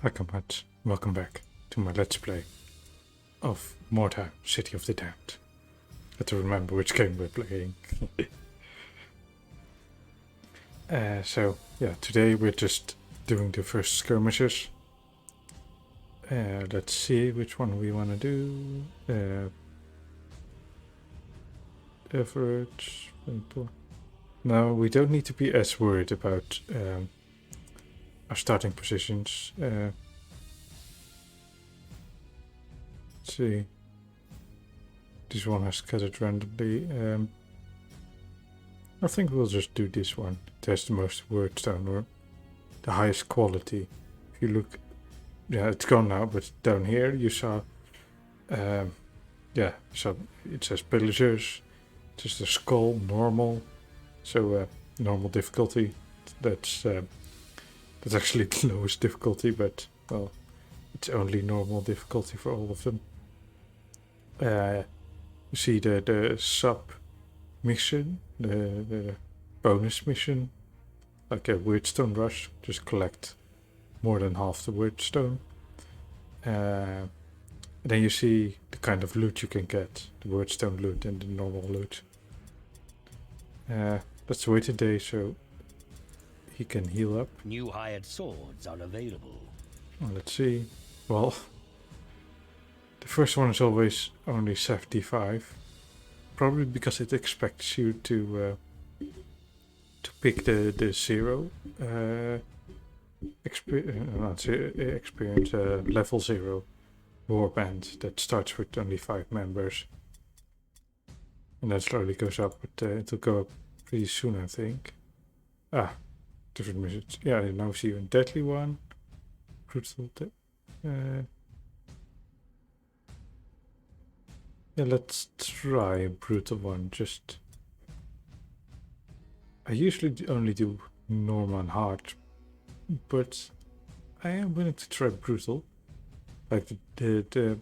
Hi comrades, welcome back to my Let's Play of Mordheim, City of the Damned. I have to remember which game we're playing. Today we're just doing the first skirmishes. Let's see which one we want to do. Average. No, we don't need to be as worried about our starting positions. Let's see. This one has scattered randomly. I think we'll just do this one. It has the most wordstone or the highest quality. If you look, yeah, it's gone now, but down here you saw, so it says pillagers. Just a skull, normal. So normal difficulty. That's actually the lowest difficulty, but well, it's only normal difficulty for all of them. You see the sub mission, the bonus mission, like a wordstone rush. Just collect more than half the wordstone. Then you see the kind of loot you can get, the wordstone loot and the normal loot. Let's wait a day so he can heal up. New hired swords are available. Let's see. Well, the first one is always only 75. Probably because it expects you to pick the zero experience level 0 warband that starts with only 5 members. And then slowly goes up, but it'll go up pretty soon, I think. Different missions. Yeah, I now see a deadly one. Brutal. Yeah, let's try a brutal one. I usually only do normal and hard, but I am willing to try brutal. Like the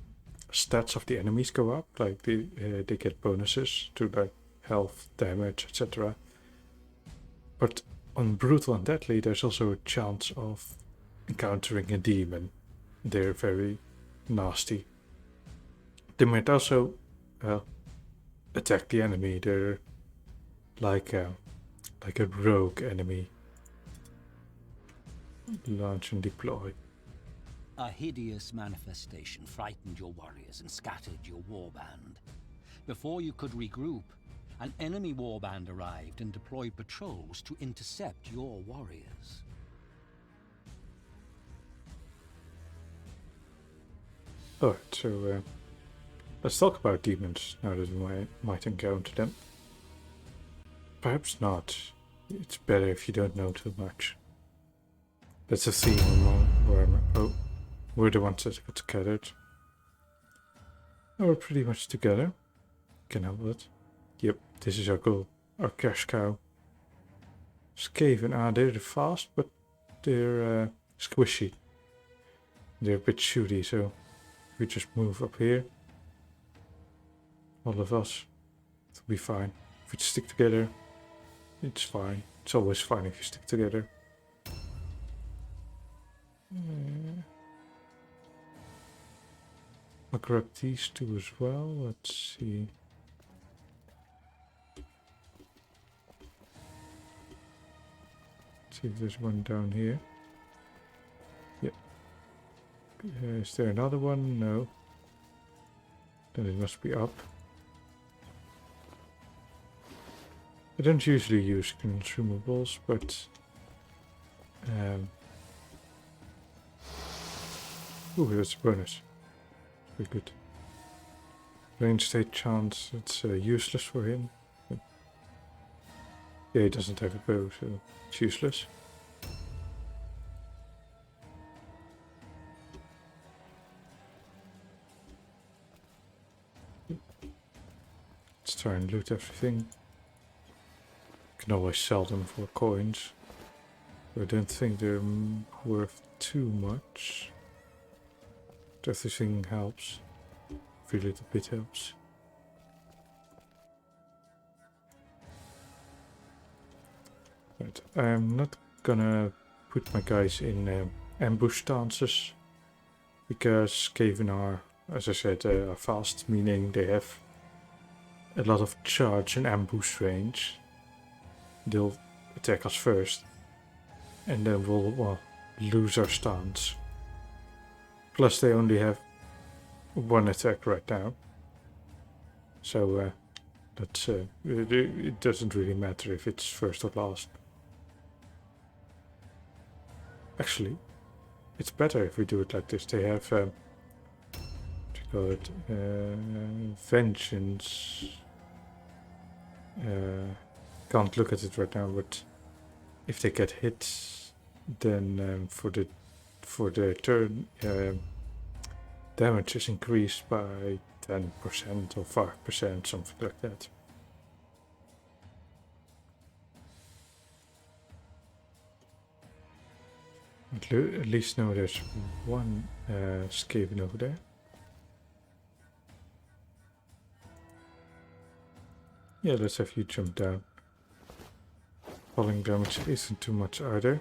stats of the enemies go up, like they get bonuses to like health, damage, etc. But on brutal and deadly, there's also a chance of encountering a demon. They're very nasty. They might also attack the enemy. They're like a rogue enemy. Launch and deploy. A hideous manifestation frightened your warriors and scattered your warband. Before you could regroup, an enemy warband arrived and deployed patrols to intercept your warriors. Alright, so let's talk about demons now that we might encounter them. Perhaps not. It's better if you don't know too much. That's a theme we're the ones that got scattered. We're pretty much together. Can help it. Yep, this is our goal. Our cash cow. Skaven, they're fast, but they're squishy. They're a bit shooty, so if we just move up here, all of us, it'll be fine. If we stick together, it's fine. It's always fine if you stick together. I'll grab these two as well. Let's see. See if there's one down here. Yep. Is there another one? No. Then it must be up. I don't usually use consumables, but ooh, that's a bonus. Very good. Range state chance, it's useless for him. Yeah, he doesn't have a bow, so it's useless. Let's try and loot everything. Can always sell them for coins. I don't think they're worth too much. Everything helps. Every little bit helps. Right, I'm not gonna put my guys in ambush stances, because Skaven are, as I said, are fast, meaning they have a lot of charge and ambush range. They'll attack us first, and then we'll lose our stance. Plus they only have one attack right now, so that's it doesn't really matter if it's first or last. Actually, it's better if we do it like this. They have what do you call it? Vengeance. Can't look at it right now, but if they get hit, then for the turn, damage is increased by 10% or 5%, something like that. At least know there's one Skaven over there. Yeah, let's have you jump down. Falling damage isn't too much either.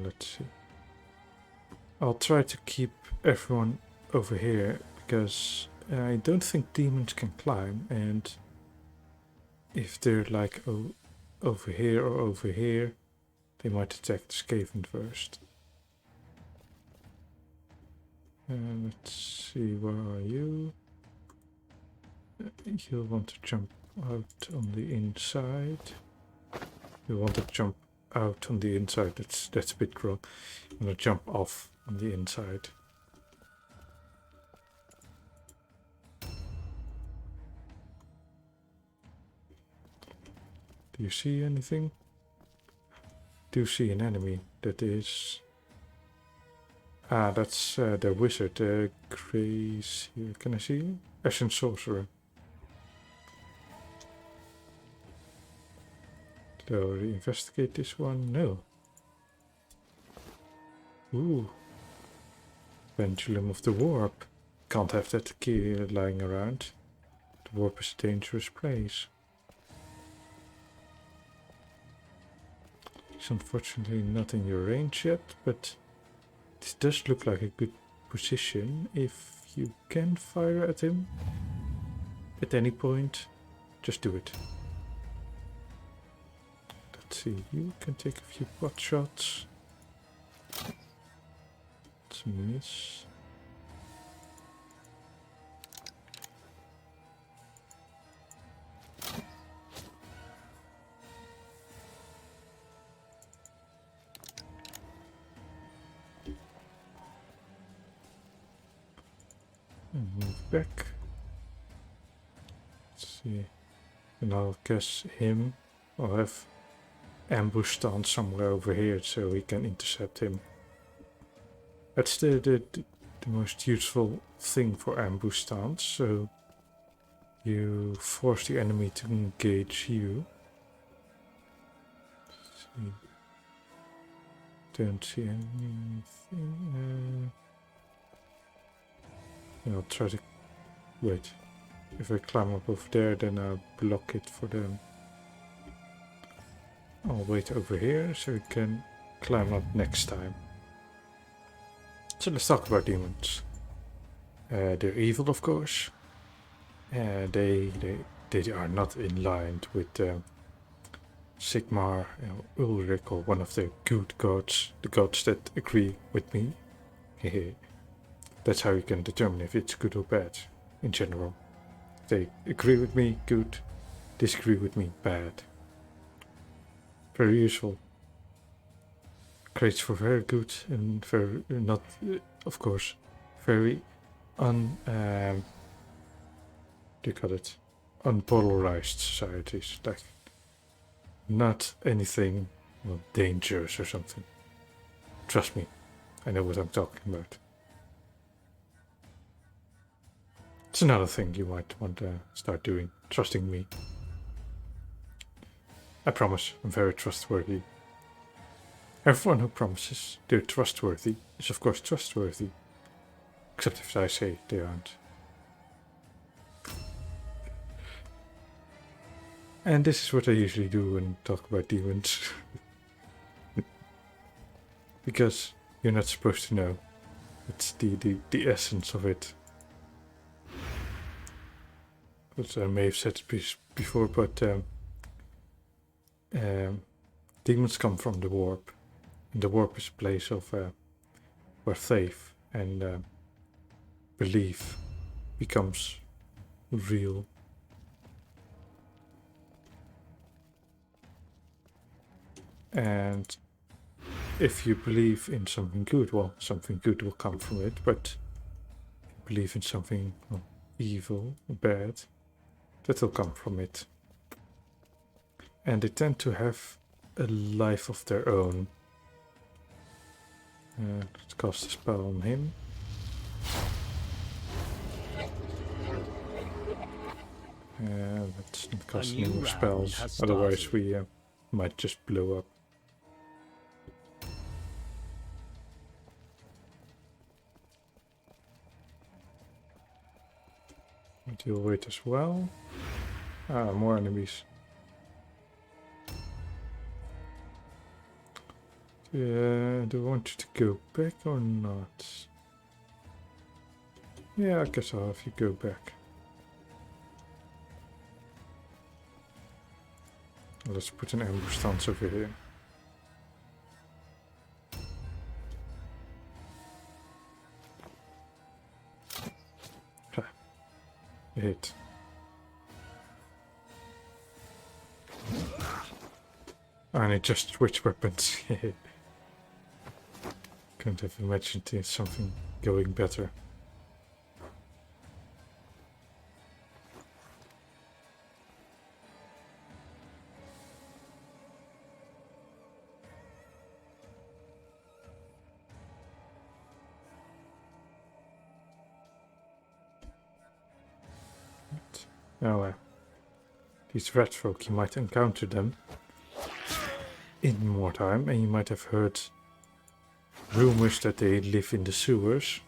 Let's see. I'll try to keep everyone over here, because I don't think demons can climb, and if they're like over here or over here, they might attack the Skaven first. Let's see, where are you? You'll want to jump out on the inside. You want to jump out on the inside, that's a bit wrong. I'm gonna jump off on the inside. Do you see anything? Do you see an enemy that is... Ah, that's the wizard, Grace here. Can I see you? Ashen Sorcerer. So, investigate this one? No. Ooh. Pendulum of the Warp. Can't have that key lying around. The warp is a dangerous place. It's unfortunately not in your range yet, but this does look like a good position. If you can fire at him at any point, just do it. Let's see, you can take a few pot shots. Let's miss. And move back. Let's see. And I'll guess him. I'll have ambush stance somewhere over here so we can intercept him. That's the most useful thing for ambush stance. So you force the enemy to engage you. Let's see. Don't see anything. I'll try to wait. If I climb up over there, then I'll block it for them. I'll wait over here so we can climb up next time. So let's talk about demons. They're evil, of course. They are not in line with Sigmar, Ulrich, or one of the good gods, the gods that agree with me. That's how you can determine if it's good or bad, in general. If they agree with me, good. Disagree with me, bad. Very useful. Creates for very good and very not, of course, very do you call it? Unpolarized societies. Like, not anything dangerous or something. Trust me, I know what I'm talking about. It's another thing you might want to start doing, trusting me. I promise, I'm very trustworthy. Everyone who promises they're trustworthy is of course trustworthy. Except if I say they aren't. And this is what I usually do when I talk about demons. Because you're not supposed to know. It's the essence of it. But I may have said it before, but demons come from the warp. And the warp is a place of where faith and belief becomes real. And if you believe in something good, well, something good will come from it, but if you believe in something evil or bad, that will come from it. And they tend to have a life of their own. Let's cast a spell on him. Let's not cast any more spells, otherwise we might just blow up. Deal with as well. More enemies. Do I want you to go back or not? Yeah, I guess I'll have you go back. Let's put an ambush stance over here. Hit. I need just switch weapons. Couldn't have imagined something going better. Oh, these rat folk, you might encounter them in Mordheim, and you might have heard rumors that they live in the sewers.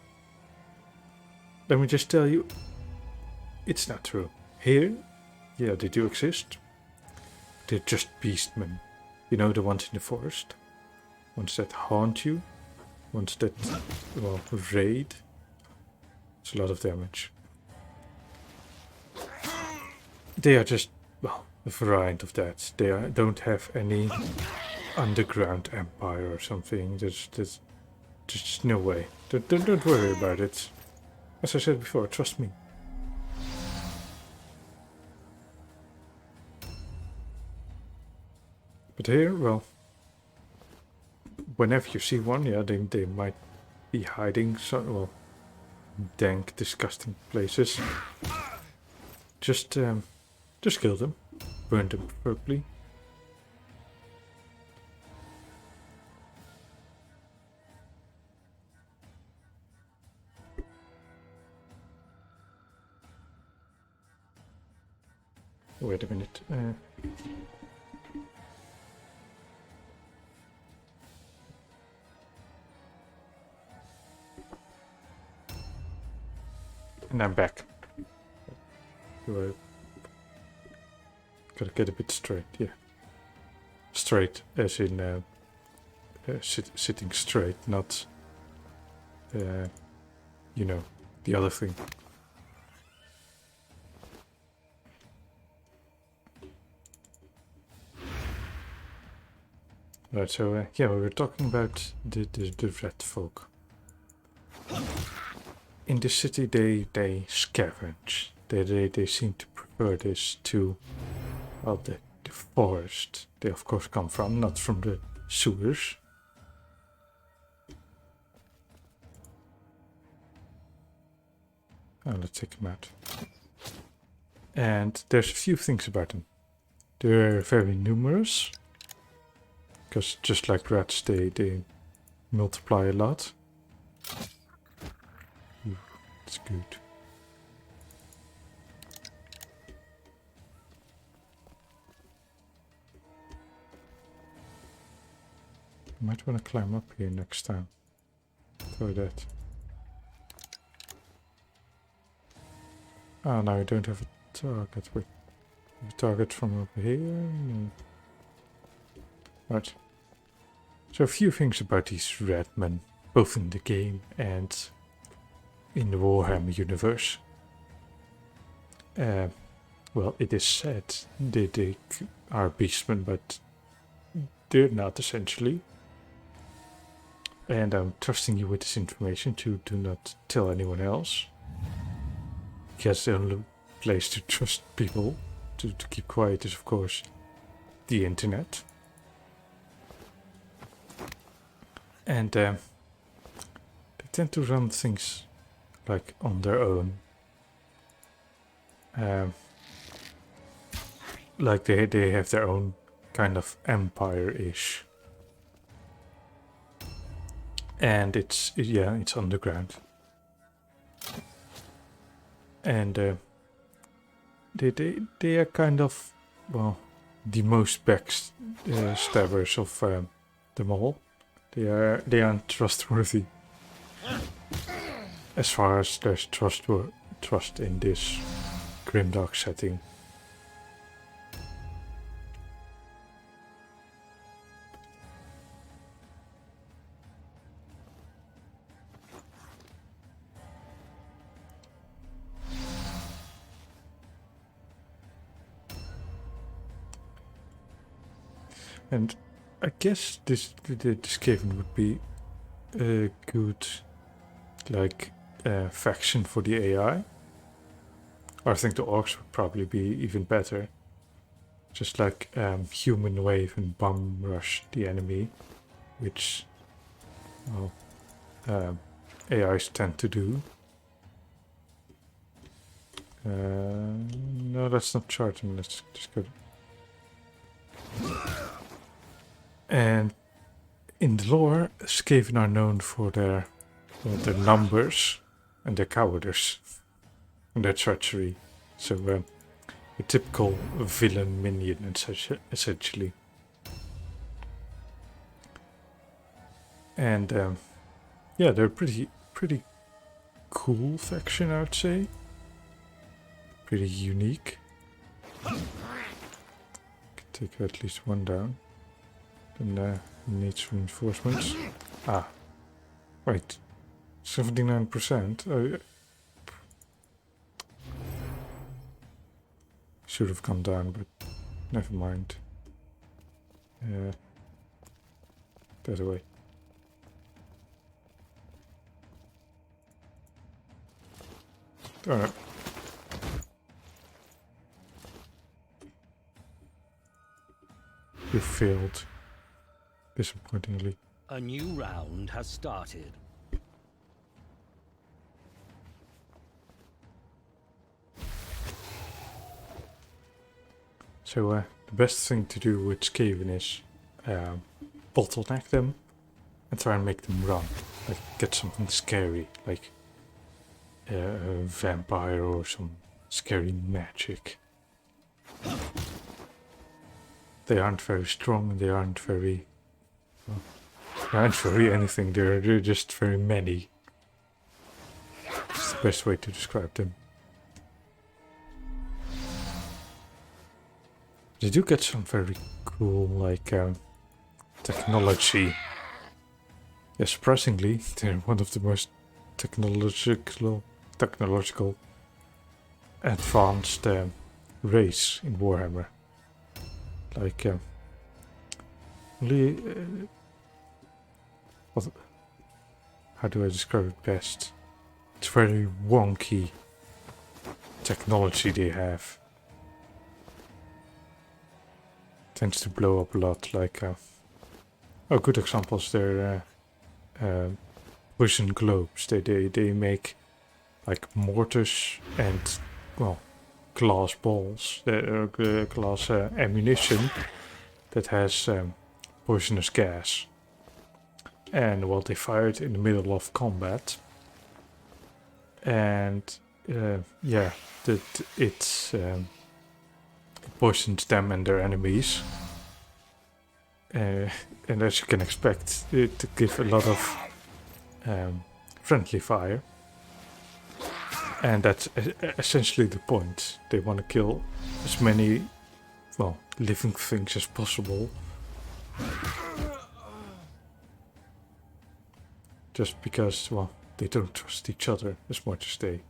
Let me just tell you, it's not true. Here, yeah, they do exist. They're just beastmen. You know, the ones in the forest? Ones that haunt you? Ones that, well, raid? It's a lot of damage. They are just, well, a variant of that. They don't have any underground empire or something. There's just no way. Don't worry about it. As I said before, trust me. But here, well, whenever you see one, yeah, they might be hiding some, well, dank, disgusting places. Just kill them. Burn them preferably. Wait a minute. And I'm back. Gotta get a bit straight, yeah. Straight, as in sitting straight, not, you know, the other thing. Right, so yeah, we were talking about the rat folk. In this city, they scavenge. They seem to prefer this to, well, the forest. They of course come from, not from the sewers. Oh, let's take them out. And there's a few things about them. They're very numerous. Because just like rats, they multiply a lot. Ooh, that's good. Might want to climb up here next time. Try that. Ah, now I don't have a target. Wait, a target from over here? No. Right. So a few things about these red men, both in the game and in the Warhammer universe. Well, it is said they are beastmen, but they're not essentially. And I'm trusting you with this information to do not tell anyone else. Because the only place to trust people to keep quiet is, of course, the internet. And they tend to run things like on their own. Like they have their own kind of empire-ish. And it's underground. And they are kind of, well, the most backstabbers of them all. They aren't trustworthy. As far as there's trust in this grimdark setting. And I guess this Skaven would be a good, like, faction for the AI. Or I think the orcs would probably be even better. Just like human wave and bomb rush the enemy, which, well, AIs tend to do. No, that's not charting. Let's just go. And in the lore, Skaven are known for their numbers and their cowardice and their treachery. So a typical villain minion, essentially. And yeah, they're pretty cool faction, I would say. Pretty unique. Can take at least one down. Then needs reinforcements. Ah, wait, 79%. Should have come down, but never mind. That way. Alright. You failed. Disappointingly. A new round has started. So the best thing to do with Skaven is bottleneck them and try and make them run. Like get something scary, like a vampire or some scary magic. They aren't very strong, they aren't very... Well, they aren't very anything, they're just very many. It's the best way to describe them. They do get some very cool, like, technology. Yeah, surprisingly, they're one of the most technological advanced race in Warhammer. Like, how do I describe it best? It's very wonky technology they have. Tends to blow up a lot, like, good examples there, poison globes. They make, like, mortars and, well, glass balls, glass ammunition that has poisonous gas. And, well, they fire it in the middle of combat. And, yeah, it poisons them and their enemies. and as you can expect, it to give a lot of friendly fire. And that's essentially the point. They want to kill as many, well, living things as possible. Just because, well, they don't trust each other as much as they,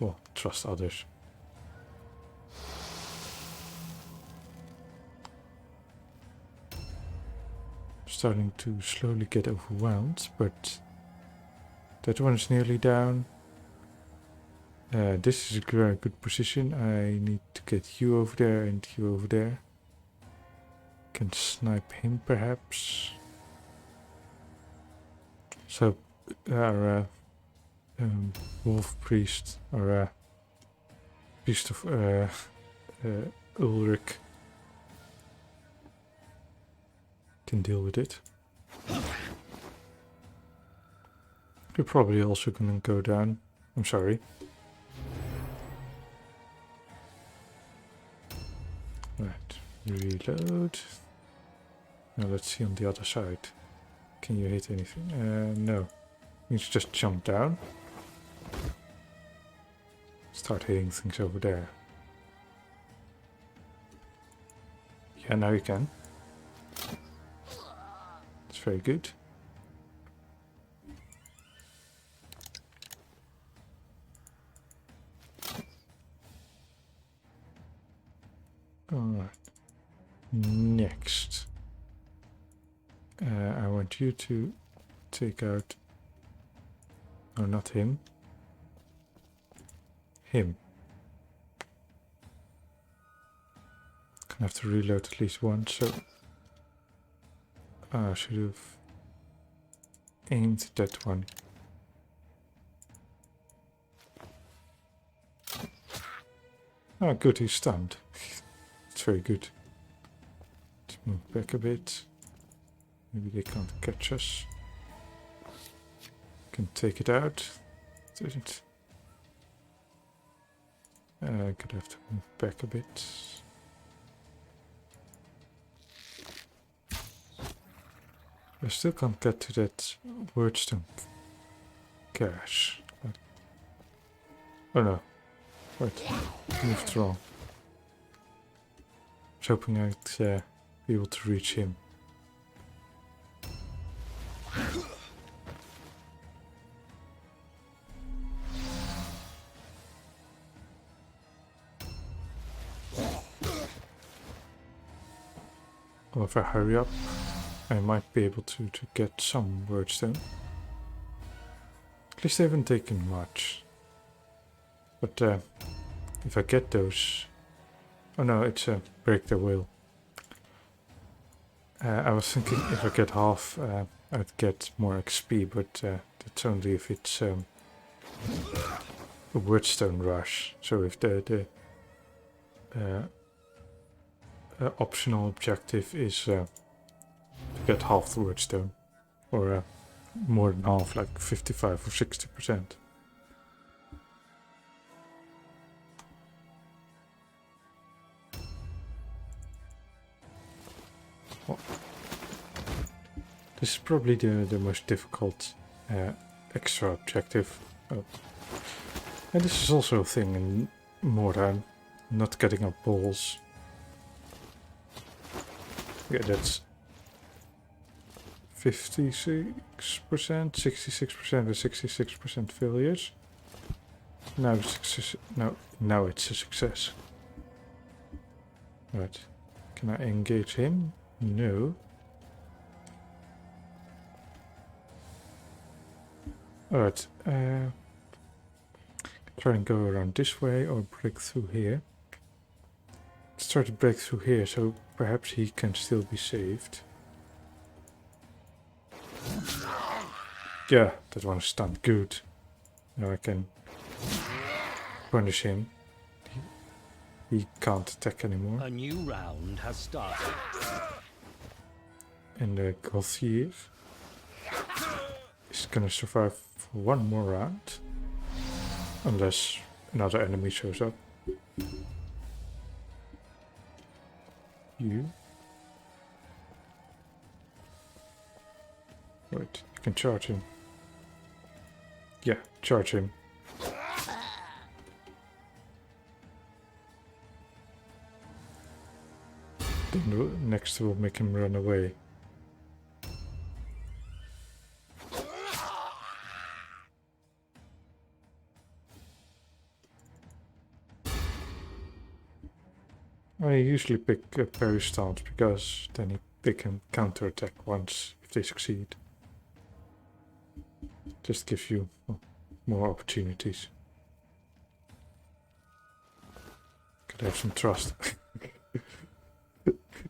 well, trust others. Starting to slowly get overwhelmed, but that one's nearly down. This is a very good position. I need to get you over there and you over there. Can snipe him perhaps. So our wolf priest, or priest of Ulrich, can deal with it. You're probably also gonna go down. I'm sorry. Right, reload. Now let's see on the other side. Can you hit anything? No. You just jump down. Start hitting things over there. Yeah, now you can. It's very good. Alright. Next. I want you to take out... Oh, not him. Him. Gonna have to reload at least once, so... I should have aimed that one. Oh, good, he's stunned. It's very good. Let's move back a bit. Maybe they can't catch us. Can take it out. Didn't. I could have to move back a bit. I still can't get to that wordstone cache. Oh no. Wait. Moved wrong. I was hoping I'd be able to reach him. Well, if I hurry up, I might be able to get some wordstone. At least they haven't taken much. But if I get those... Oh no, it's break their will. I was thinking if I get half, I'd get more XP, but that's only if it's a wordstone rush. So if the optional objective is to get half the wordstone, or more than half, like 55 or 60%. Well, this is probably the most difficult extra objective. Oh. And this is also a thing in Mordheim, not getting up balls. Yeah, that's 56%, 66% and 66% failures. Now success. Now it's a success. Right. Can I engage him? No. Alright. Try and go around this way or break through here. Let's try to break through here, so perhaps he can still be saved. Yeah, that one is stunned. Good. Now I can punish him. He can't attack anymore. A new round has started. And the Gothier is gonna survive for one more round. Unless another enemy shows up. You. Wait, you can charge him. Yeah, charge him. Then next we'll make him run away. I usually pick parry stance because then they can counterattack once if they succeed. Just gives you more opportunities. Could have some trust.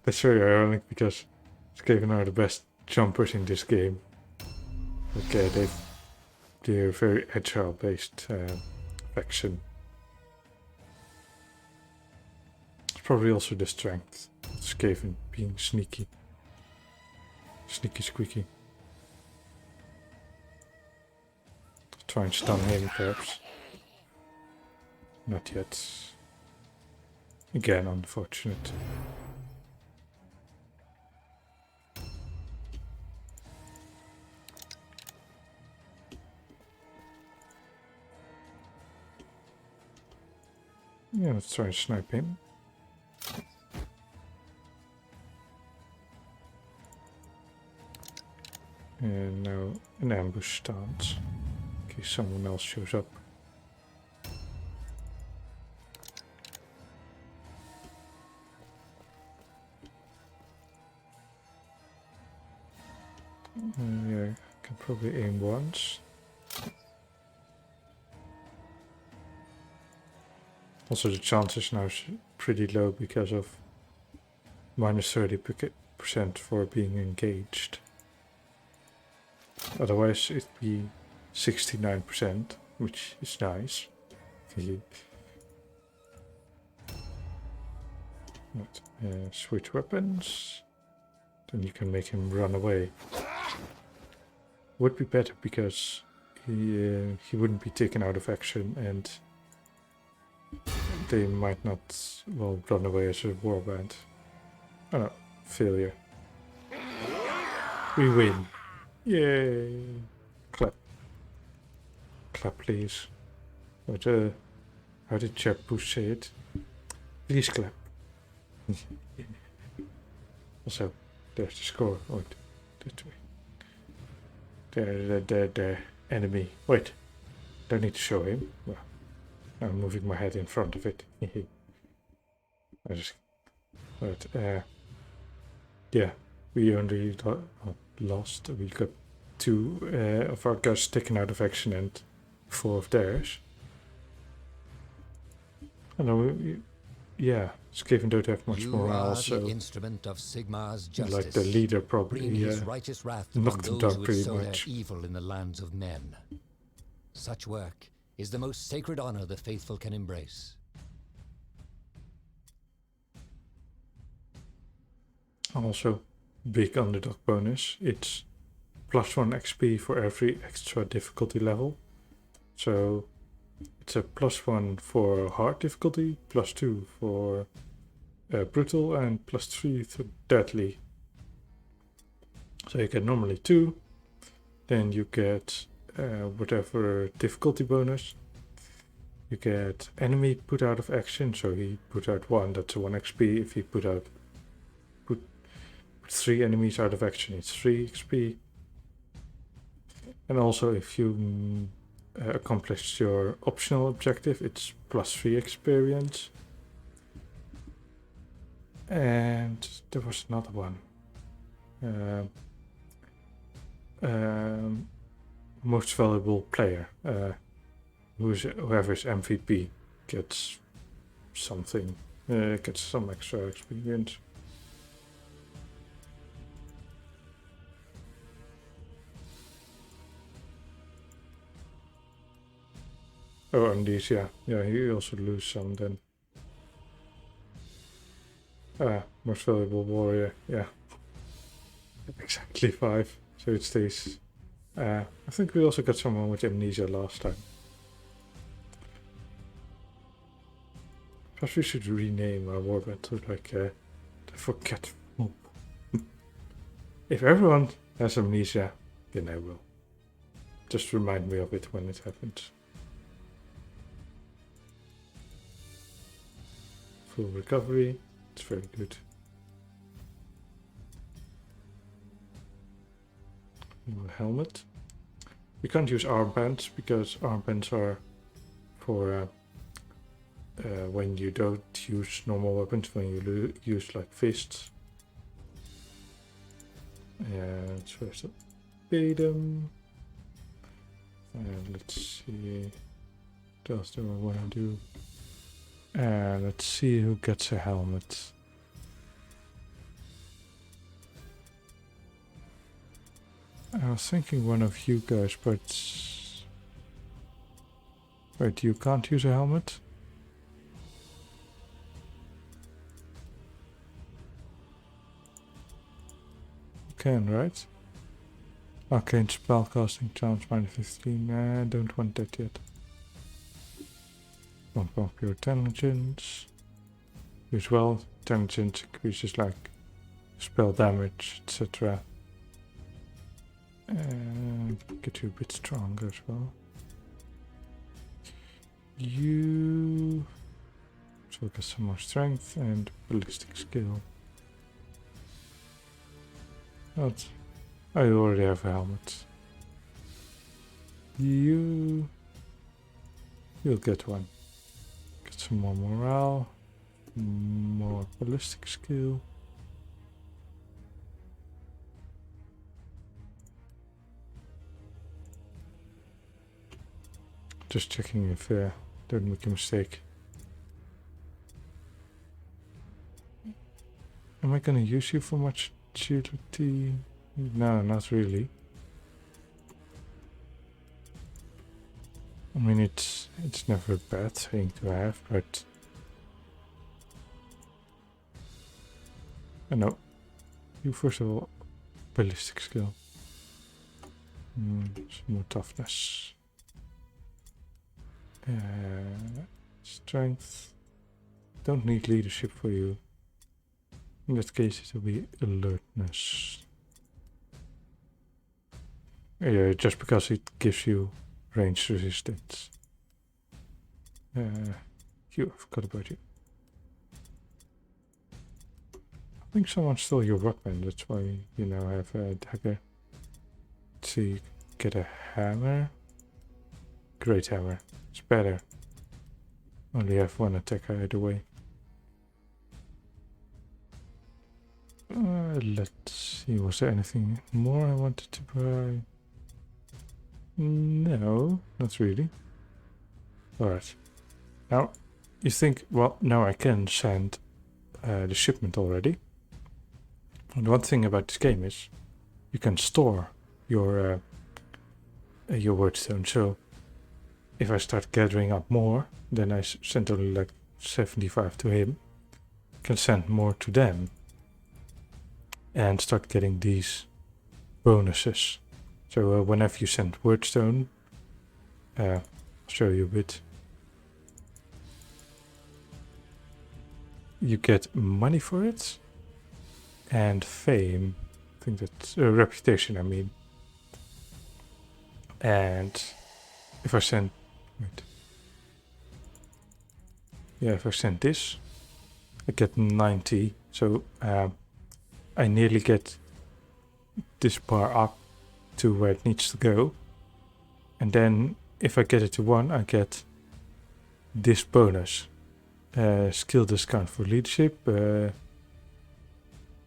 That's very ironic because Skaven are the best jumpers in this game. Okay, they're very agile based faction. It's probably also the strength. Skaven being sneaky. Sneaky squeaky. Try and stun him perhaps. Not yet. Again, unfortunate. Yeah, let's try and snipe him. And now an ambush stance. In case someone else shows up. Yeah, I can probably aim once. Also, the chances now is pretty low because of minus 30% for being engaged. Otherwise, it'd be 69%, which is nice. Right, switch weapons. Then you can make him run away. Would be better because he wouldn't be taken out of action and they might not, well, run away as a warband. Oh no, failure. We win. Yay! Clap. Clap, please. But, how did Chap Bush say it? Please clap. Also, there's the score. Oh, that way. The enemy. Wait, don't need to show him. Well, I'm moving my head in front of it. Yeah, we only lost. We got 2 of our guys taken out of action and 4 of theirs. I know. Yeah, Skaven don't have much morale, so the instrument of Sigmar's justice. like the leader probably his righteous wrath knocked them those down who pretty sow their much. evil in the lands of men. Such work is the most sacred honor the faithful can embrace. Also, big underdog bonus. It's +1 XP for every extra difficulty level. So it's a +1 for hard difficulty, +2 for brutal, and +3 for deadly. So you get normally 2, then you get whatever difficulty bonus. You get enemy put out of action, so he put out 1, that's a 1 XP. If he put 3 enemies out of action, it's 3 XP. And also if you accomplished your optional objective, it's +3 experience. And there was another one. Most valuable player. Whoever's MVP gets something, gets some extra experience. Oh, and these, yeah, you also lose some then. Most valuable warrior, yeah. Exactly 5, so it stays. I think we also got someone with amnesia last time. Perhaps we should rename our warband to like the Forgetful. If everyone has amnesia, then I will. Just remind me of it when it happens. Full recovery, it's very good. Helmet. We can't use armbands because armbands are for when you don't use normal weapons, when you use like fists. And first pay them. And let's see what else do I want to do. And let's see who gets a helmet. I was thinking one of you guys, but wait, you can't use a helmet? You can, right? Arcane spellcasting challenge -15. I don't want that yet. Bump up your intelligence. Use well, intelligence increases like spell damage, etc. And get you a bit stronger as well. You so get some more strength and ballistic skill. But I already have a helmet. You'll get one. Get some more morale, more ballistic skill. Just checking if don't make a mistake. Am I gonna use you for much agility? No, not really. I mean, it's never a bad thing to have, but no. You first of all, ballistic skill. Some more toughness. Strength. Don't need leadership for you. In that case, it will be alertness. Yeah, just because it gives you range resistance. I forgot about you. I think someone stole your weapon, that's why you now have a dagger. Let's see, get a hammer. Great hammer, it's better. Only have one attacker either way. Let's see, was there anything more I wanted to buy? No, not really. Alright. Now, you think, well, now I can send the shipment already. And one thing about this game is you can store your wordstone. So if I start gathering up more, then I send only like 75 to him. Can send more to them and start getting these bonuses. So whenever you send wordstone, I'll show you a bit. You get money for it and fame. I think that's reputation, I mean. And if I send, wait. Yeah, if I send this, I get 90. So I nearly get this bar up to where it needs to go. And then if I get it to 1, I get this bonus. Skill discount for leadership.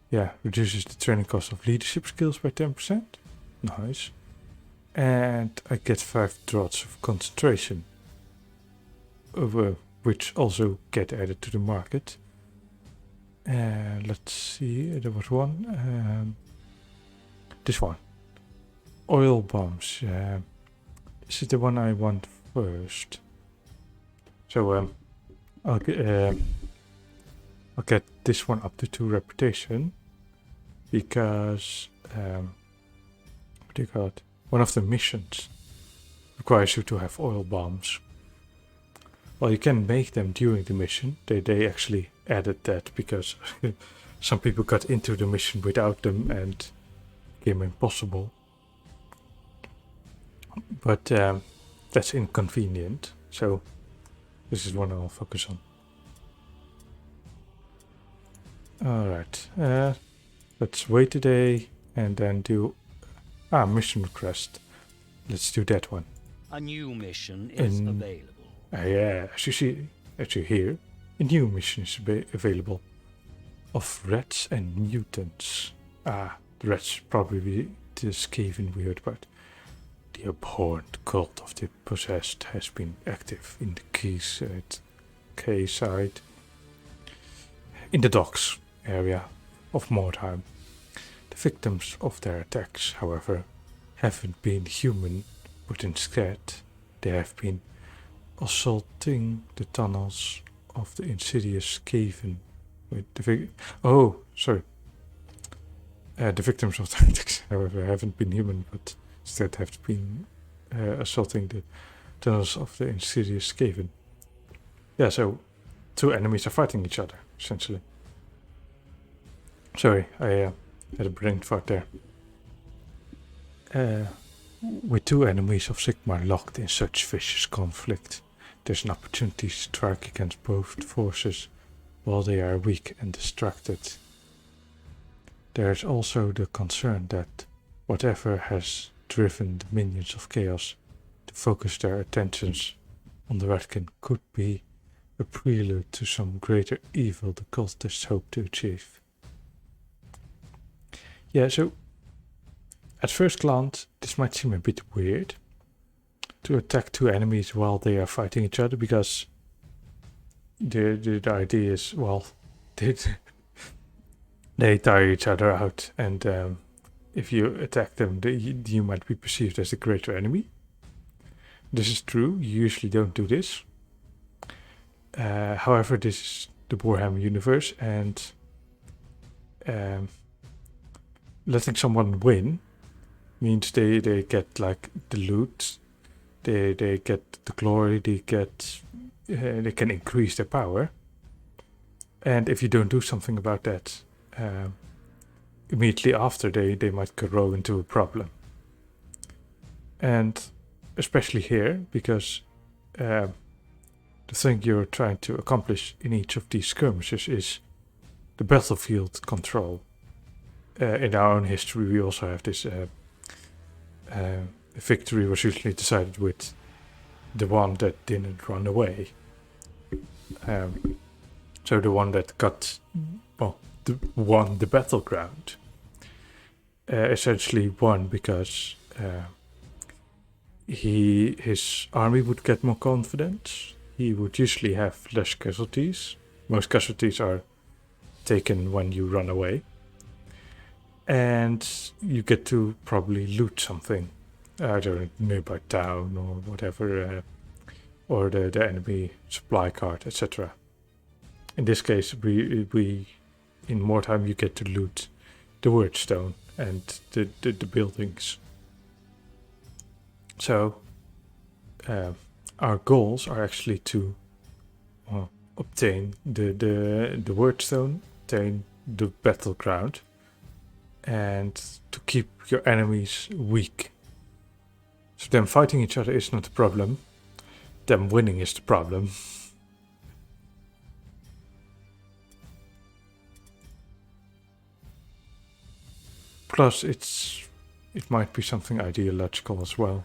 Yeah, reduces the training cost of leadership skills by 10%. Nice. And I get 5 draughts of concentration, which also get added to the market. Let's see, there was one. This one. Oil bombs. Is it the one I want first? So I'll get this one up to 2 reputation because what do you call it? One of the missions requires you to have oil bombs. Well, you can make them during the mission. They actually added that because some people got into the mission without them and it became impossible. but that's inconvenient. So this is what I'll focus on. Alright, let's wait a day and then do mission request. Let's do that one. A new mission is available. Yeah, as you hear, a new mission is available. Of rats and mutants. The rats probably the Skaven we heard about. The abhorrent cult of the possessed has been active in the quayside, in the docks area of Mordheim. The victims of their attacks, however, haven't been human, but instead they have been assaulting the tunnels of the insidious Skaven. The victims of the attacks, however, haven't been human, but instead have been assaulting the tunnels of the insidious Skaven. Yeah, so two enemies are fighting each other, essentially. Sorry, I had a brain fart there. With two enemies of Sigmar locked in such vicious conflict, there's an opportunity to strike against both forces while they are weak and distracted. There is also the concern that whatever has driven the minions of Chaos to focus their attentions on the Ratkin could be a prelude to some greater evil the cultists hope to achieve. Yeah, so at first glance, this might seem a bit weird to attack two enemies while they are fighting each other, because the idea is, well, they tire each other out, and if you attack them, you might be perceived as the greater enemy. This is true, you usually don't do this. However, this is the Warhammer universe, and letting someone win means they get like the loot, they get the glory, they can increase their power. And if you don't do something about that, immediately after they might grow into a problem. And especially here, because the thing you're trying to accomplish in each of these skirmishes is the battlefield control. In our own history, we also have this victory was usually decided with the one that didn't run away. So the one that won the battleground essentially won because his army would get more confidence. He would usually have less casualties. Most casualties are taken when you run away. And you get to probably loot something, either a nearby town or whatever, or the enemy supply cart, etc. In this case, we in Mordheim you get to loot the Wordstone and the buildings. So our goals are actually to obtain the Wordstone, obtain the battleground, and to keep your enemies weak. So them fighting each other is not the problem. Them winning is the problem. Plus, it might be something ideological as well.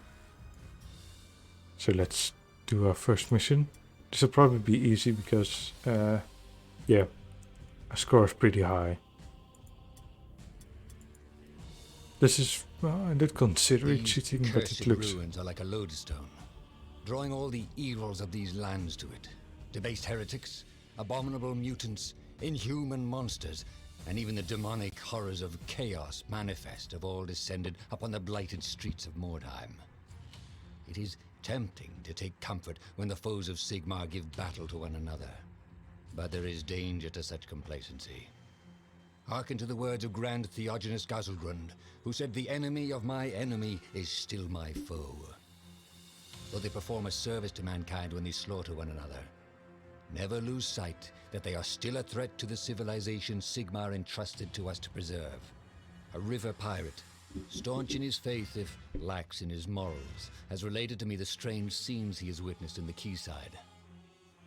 So let's do our first mission. This will probably be easy because, yeah, our score is pretty high. This is, well, I did consider it cheating, but it looks... ruins are like a lodestone, drawing all the evils of these lands to it. Debased heretics, abominable mutants, inhuman monsters, and even the demonic horrors of chaos manifest have all descended upon the blighted streets of Mordheim. It is tempting to take comfort when the foes of Sigmar give battle to one another, but there is danger to such complacency. Hearken to the words of Grand Theogenus Gazelgrund, who said, "The enemy of my enemy is still my foe." Though they perform a service to mankind when they slaughter one another, never lose sight that they are still a threat to the civilization Sigmar entrusted to us to preserve. A river pirate, staunch in his faith if lax in his morals, has related to me the strange scenes he has witnessed in the quayside.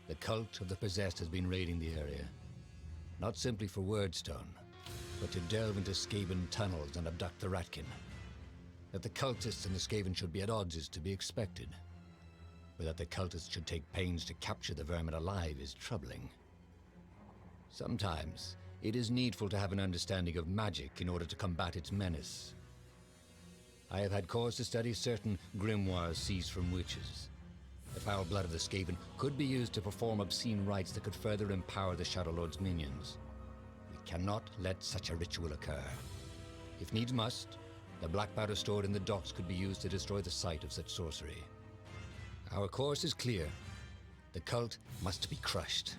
The cult of the possessed has been raiding the area, not simply for Wordstone, but to delve into Skaven tunnels and abduct the Ratkin. That the cultists and the Skaven should be at odds is to be expected, but that the cultists should take pains to capture the vermin alive is troubling. Sometimes, it is needful to have an understanding of magic in order to combat its menace. I have had cause to study certain grimoires seized from witches. The foul blood of the Skaven could be used to perform obscene rites that could further empower the Shadow Lord's minions. We cannot let such a ritual occur. If needs must, the black powder stored in the docks could be used to destroy the site of such sorcery. Our course is clear. The cult must be crushed.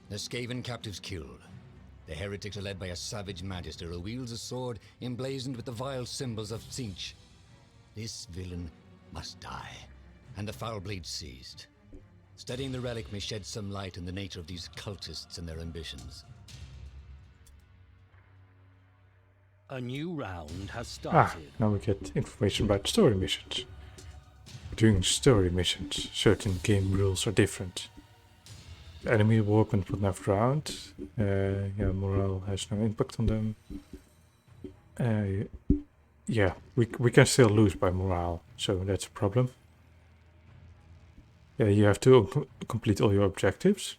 The Skaven captives killed. The heretics are led by a savage magister who wields a sword emblazoned with the vile symbols of Tzeentch. This villain must die, and the foul blade seized. Studying the relic may shed some light on the nature of these cultists and their ambitions. A new round has Ah, started. now we get information about story missions. During story missions, certain game rules are different. The enemy warband will never round. Morale has no impact on them. Yeah, we can still lose by morale, so that's a problem. Yeah, you have to complete all your objectives.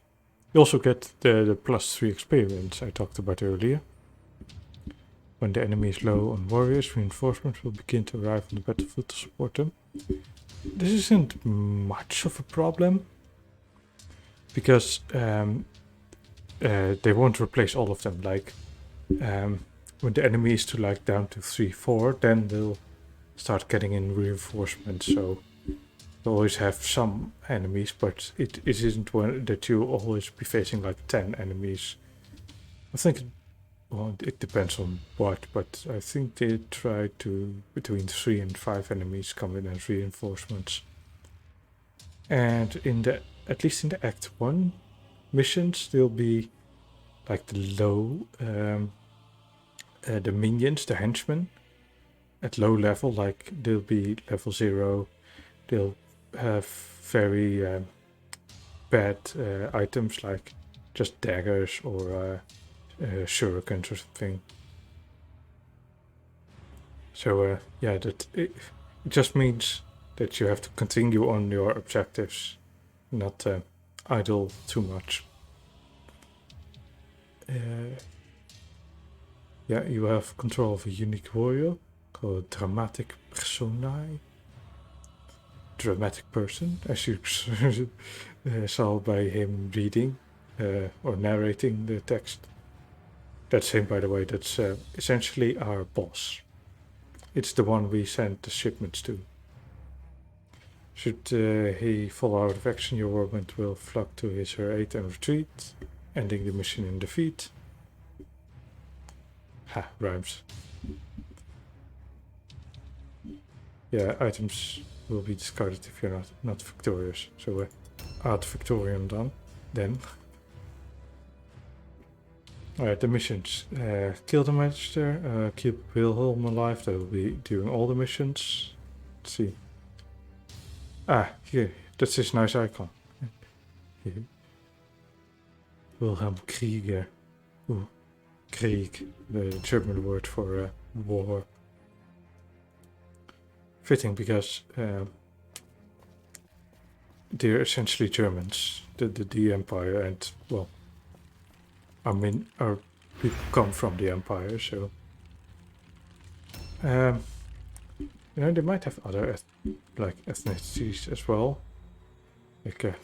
You also get the +3 experience I talked about earlier. When the enemy is low on warriors, reinforcements will begin to arrive on the battlefield to support them. This isn't much of a problem, because they won't replace all of them. Like, when the enemy is down to 3-4, then they'll start getting in reinforcements. So you always have some enemies, but it isn't one that you always be facing like 10 enemies. I think it depends on what, but I think they try to between 3 and 5 enemies come in as reinforcements. And at least in the Act 1 missions, they'll be like the low, the minions, the henchmen, at low level, like they'll be level 0. They'll have very bad items like just daggers or shurikens or something. So yeah, that it just means that you have to continue on your objectives, not idle too much. Yeah, you have control of a unique warrior called Dramatic Personae. Dramatic person, as you saw by him reading or narrating the text. That's him, by the way. That's essentially our boss. It's the one we send the shipments to. Should he fall out of action, your warband will flock to his or her aid and retreat, ending the mission in defeat. Ha, rhymes. Yeah, items will be discarded if you're not victorious. So ad victoriam then. Alright, the missions. Kill the Magister, keep Wilhelm alive. That will be doing all the missions. Let's see. Ah, here. That's his nice icon. Wilhelm Krieger. Ooh, Krieg, the German word for war. Fitting, because they're essentially Germans, the Empire, and well, I mean, our people come from the Empire, so they might have other ethnicities as well. Like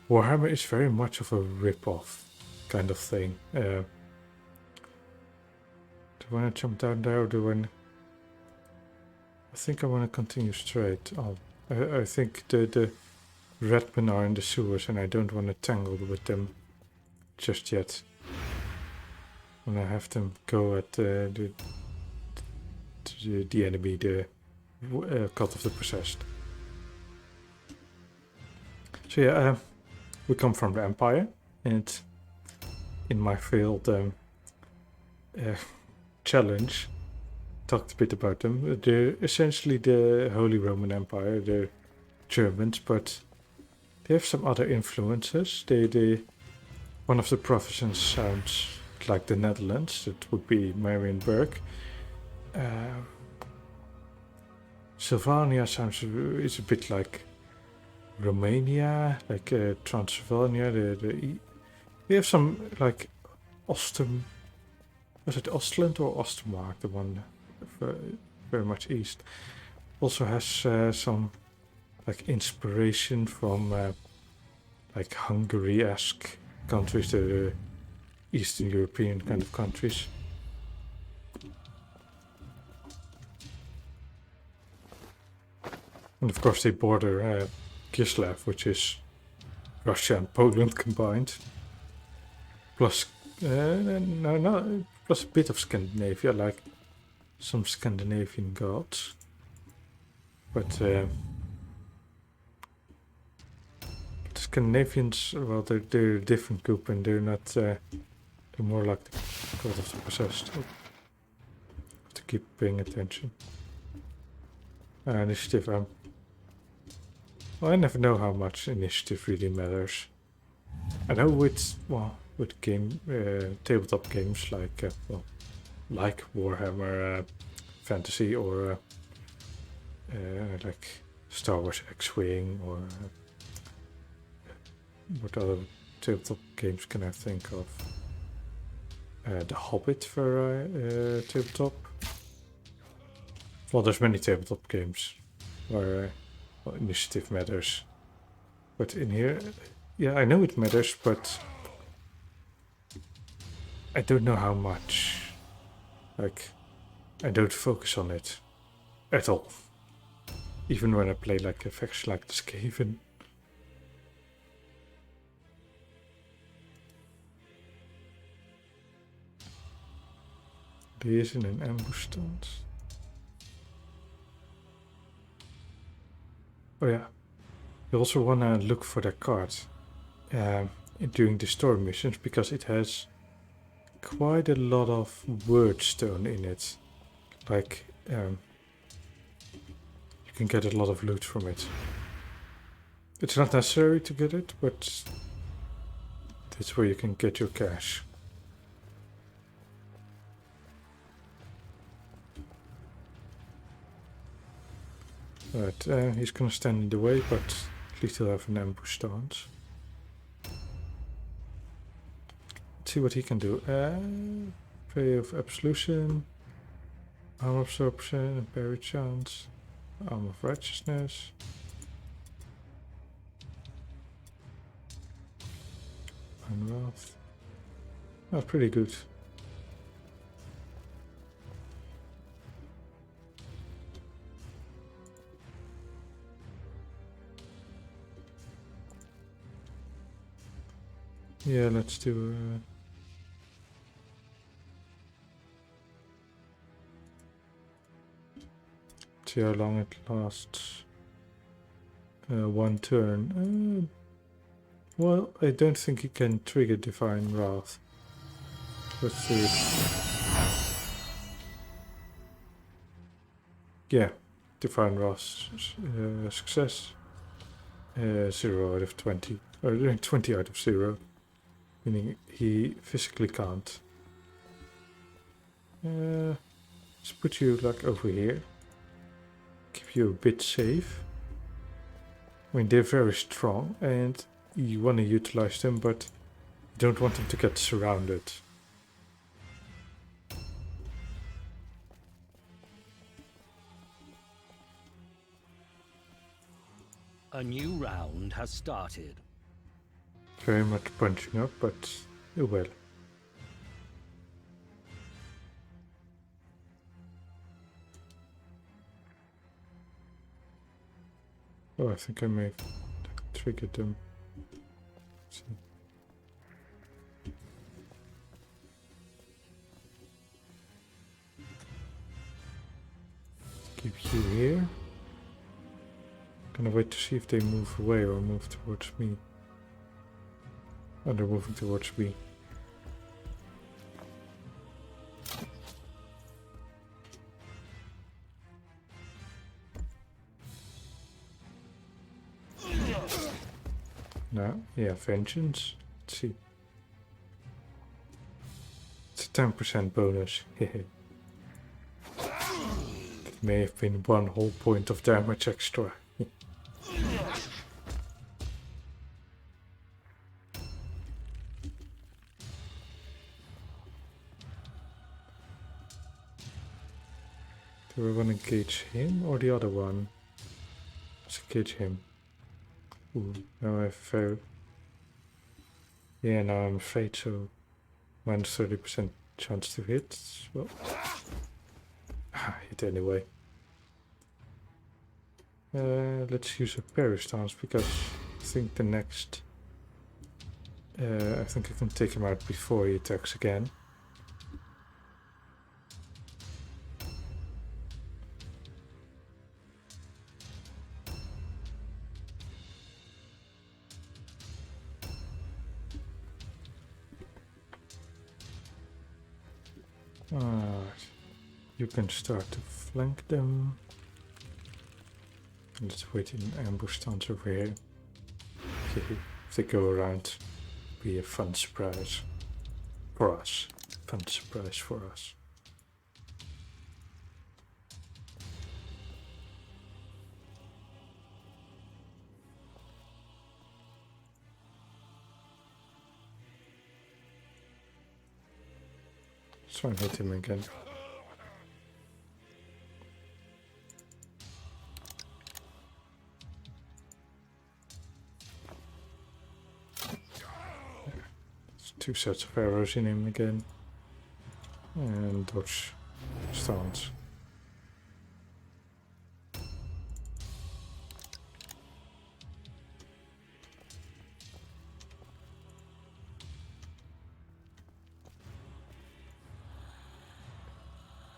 Warhammer is very much of a rip-off kind of thing. Do I want to jump down there, or do I? I think I want to continue straight. I think the Redmen are in the sewers, and I don't want to tangle with them just yet. When I have them go at the enemy, the cult of the possessed. So yeah, we come from the Empire, and in my failed challenge, talked a bit about them. They're essentially the Holy Roman Empire. They're Germans, but they have some other influences. One of the provinces sounds like the Netherlands. That would be Marienburg. Sylvania is a bit like Romania, like Transylvania. We have some like Was it Ostland or Ostmark? The one very much east. Also has some like inspiration from like Hungary-esque countries, the Eastern European kind of countries. And of course they border Kislev, which is Russia and Poland combined. Plus, plus a bit of Scandinavia, like some Scandinavian gods. But the Scandinavians, well, they're a different group, and they're not. They're more like the god of the possessed. Have to keep paying attention. Initiative. Well, I never know how much initiative really matters. I know with tabletop games like Warhammer Fantasy or like Star Wars X-Wing or what other tabletop games can I think of? The Hobbit for tabletop. Well, there's many tabletop games where initiative matters, but in here, yeah, I know it matters, but I don't know how much. Like, I don't focus on it at all. Even when I play like a faction like the Skaven. He is in an ambush stance. Oh yeah. You also want to look for that card during the story missions because it has quite a lot of wordstone in it. Like, you can get a lot of loot from it. It's not necessary to get it, but that's where you can get your cash. Right, he's gonna stand in the way, but at least he'll have an ambush stance. Let's see what he can do. Ray of Absolution, Arm Absorption, Parry Chance, Arm of Righteousness. And Wealth. That's pretty good. Yeah, let's do see how long it lasts. One turn. Well, I don't think he can trigger Divine Wrath. Let's see. Yeah, Divine Wrath success. 0 out of 20. Or 20 out of 0. Meaning he physically can't. Let's put you like over here. Keep you a bit safe. I mean, they're very strong and you want to utilize them, but you don't want them to get surrounded. A new round has started. Very much punching up, but oh well. Oh, I think I may have triggered them. Let's see. Keep you here. Gonna wait to see if they move away or move towards me. Oh, they're moving towards me. No, yeah, vengeance. Let's see. It's a 10% bonus. It may have been 1 whole point of damage extra. Do I want to engage him or the other one? Let's engage him. Ooh, now I have failed. Yeah, now I'm afraid so. Minus 30% chance to hit. Well, hit anyway. Let's use a parry stance because I think the next. I think I can take him out before he attacks again. Alright, you can start to flank them. Let's wait in ambush stance over here. If they go around, be a fun surprise for us. Fun surprise for us. Let's try and hit him again. There's 2 sets of arrows in him again. And dodge stance.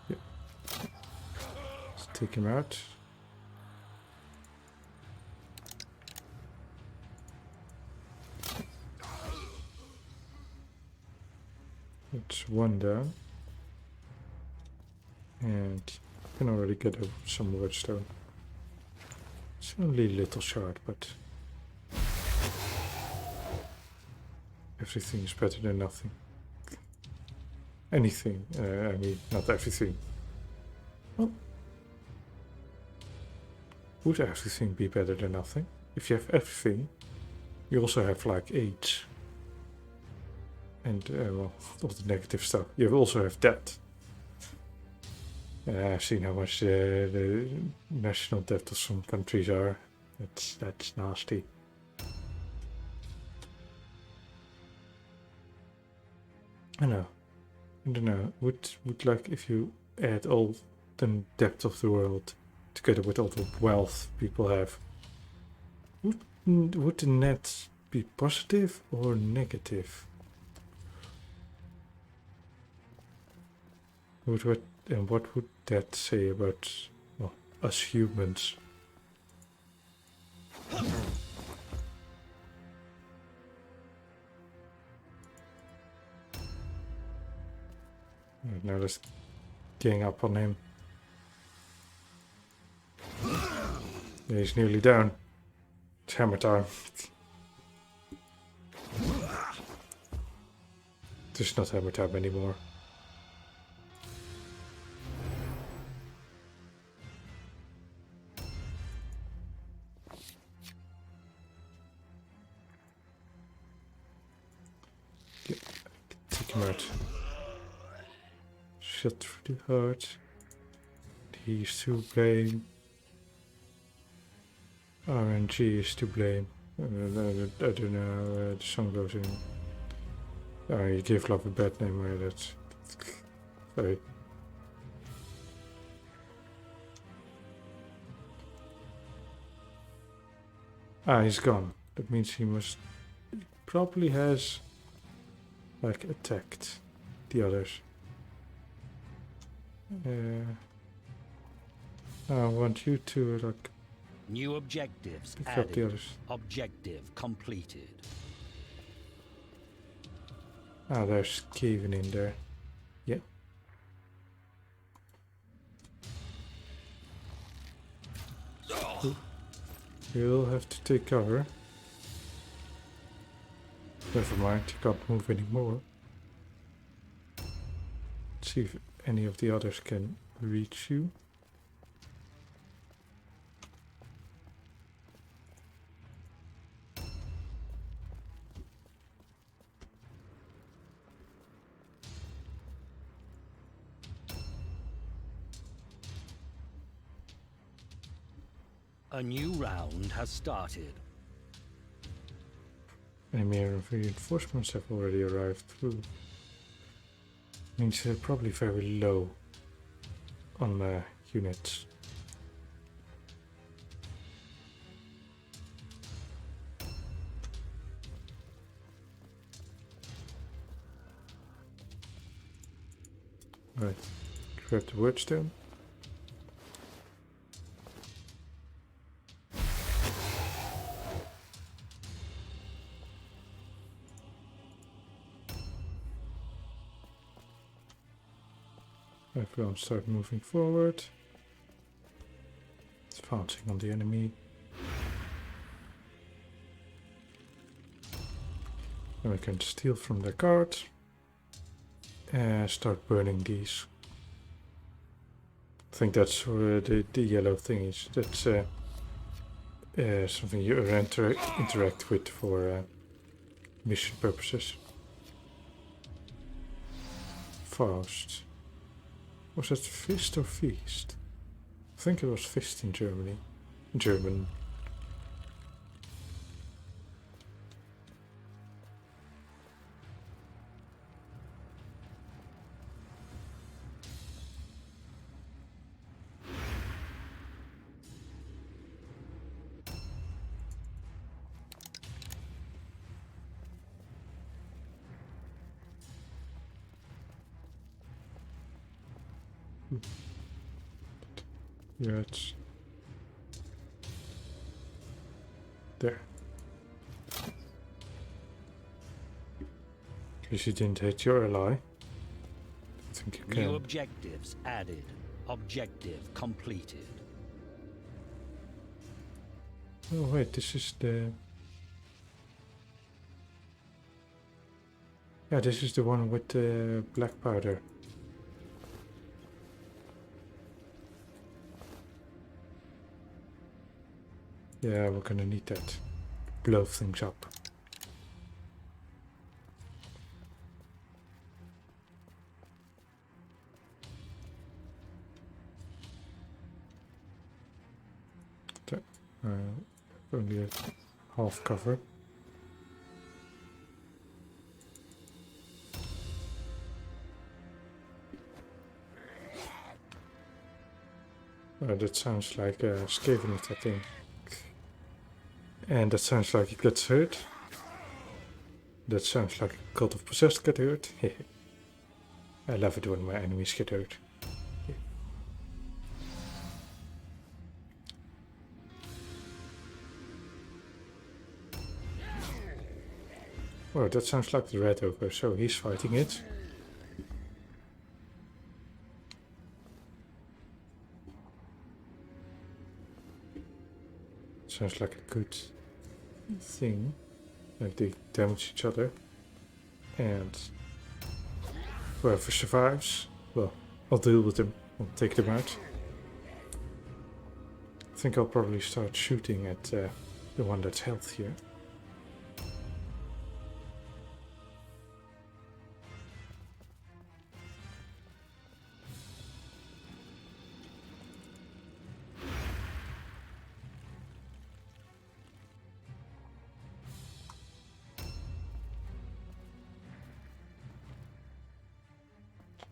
Yep. Let's take him out. It's 1 down. And you can already get some redstone. It's only a little short, but everything is better than nothing. Anything, I mean, not everything. Well, would everything be better than nothing? If you have everything, you also have like AIDS. And, well, all the negative stuff. You also have that. I've seen how much the national debt of some countries are. That's nasty. I don't know. Would like if you add all the debt of the world together with all the wealth people have, would the net be positive or negative? What would that say about, well, us humans? Right, now let's gang up on him. Yeah, he's nearly down. It's hammer time. It's not hammer time anymore. Take him out. Shot through the heart. He's to blame. RNG is to blame. I don't know. The song goes in. You give love a bad name. That's sorry. He's gone. That means he probably has like attacked the others. I want you to like New objectives pick up the added. others. Objective completed. There's Kevin in there. Yeah. You'll have to take cover. Never mind, you can't move anymore. Let's see if any of the others can reach you. A new round has started. Enemy reinforcements have already arrived through. Means they're probably very low on units. Right, grab the wordstone. Everyone start moving forward. It's advancing on the enemy. And we can steal from their cart. And start burning these. I think that's where the yellow thing is. That's something you interact with for mission purposes. Faust. Was that fist or feast? I think it was fist in German. Yeah, it's there. Because you didn't hit your ally. I think you can. New objectives added. Objective completed. Oh wait, this is the... Yeah, this is the one with the black powder. Yeah, we're gonna need that. Blow things up. Only a half cover. That sounds like a Skavenite, I think. And that sounds like it gets hurt. That sounds like a cult of possessed get hurt. I love it when my enemies get hurt. Oh, that sounds like the red ogre, so he's fighting it. Sounds like a good thing. Like they damage each other. And whoever survives, well, I'll deal with them. I'll take them out. I think I'll probably start shooting at the one that's healthier.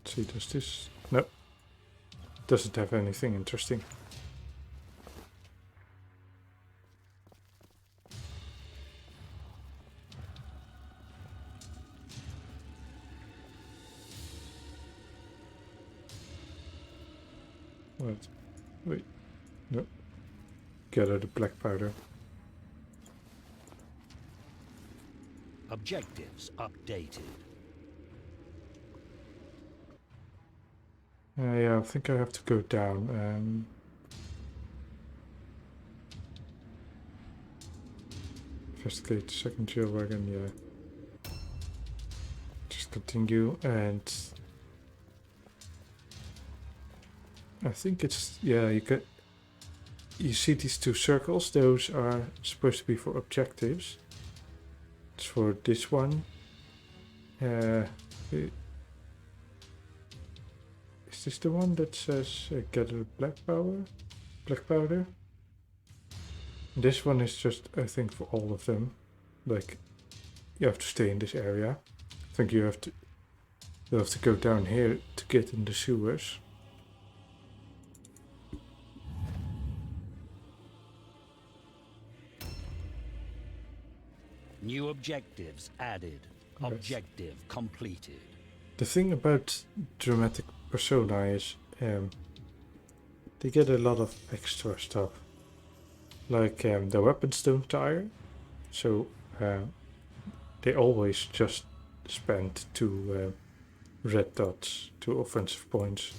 See, does this? No. Doesn't have anything interesting. What? Wait. No. Gather the black powder. Objectives updated. Yeah, I think I have to go down. Investigate the second jail wagon, yeah. continue, and I think it's, yeah, you see these two circles, those are supposed to be for objectives. It's for this one. Is this the one that says gather black powder? This one is just, I think, for all of them. Like, you have to stay in this area. I think you'll have to go down here to get in the sewers. New objectives added. Yes. Objective completed. The thing about dramatic persona is they get a lot of extra stuff. Like the weapons don't tire, so they always just spend 2 red dots, 2 offensive points.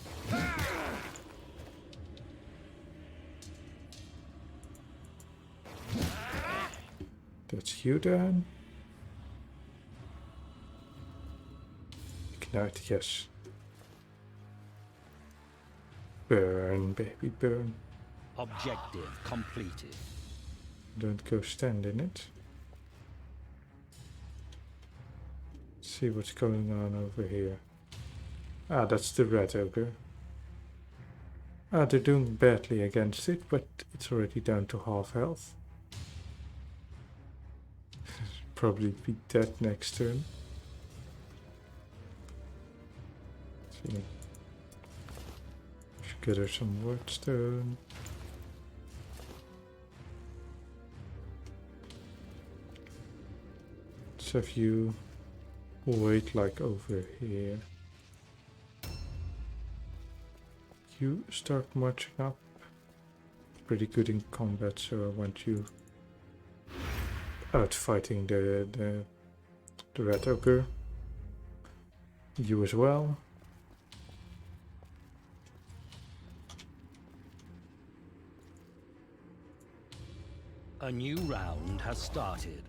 That's you then. Ignite, yes. Burn, baby, burn. Objective completed. Don't go stand in it. See what's going on over here. Ah, that's the red ogre. Ah, they're doing badly against it, but it's already down to half health. Probably be dead next turn. See. Should get her some wordstone. Let's have you wait like over here. You start marching up. Pretty good in combat, so I want you out fighting the red ogre. You as well. A new round has started.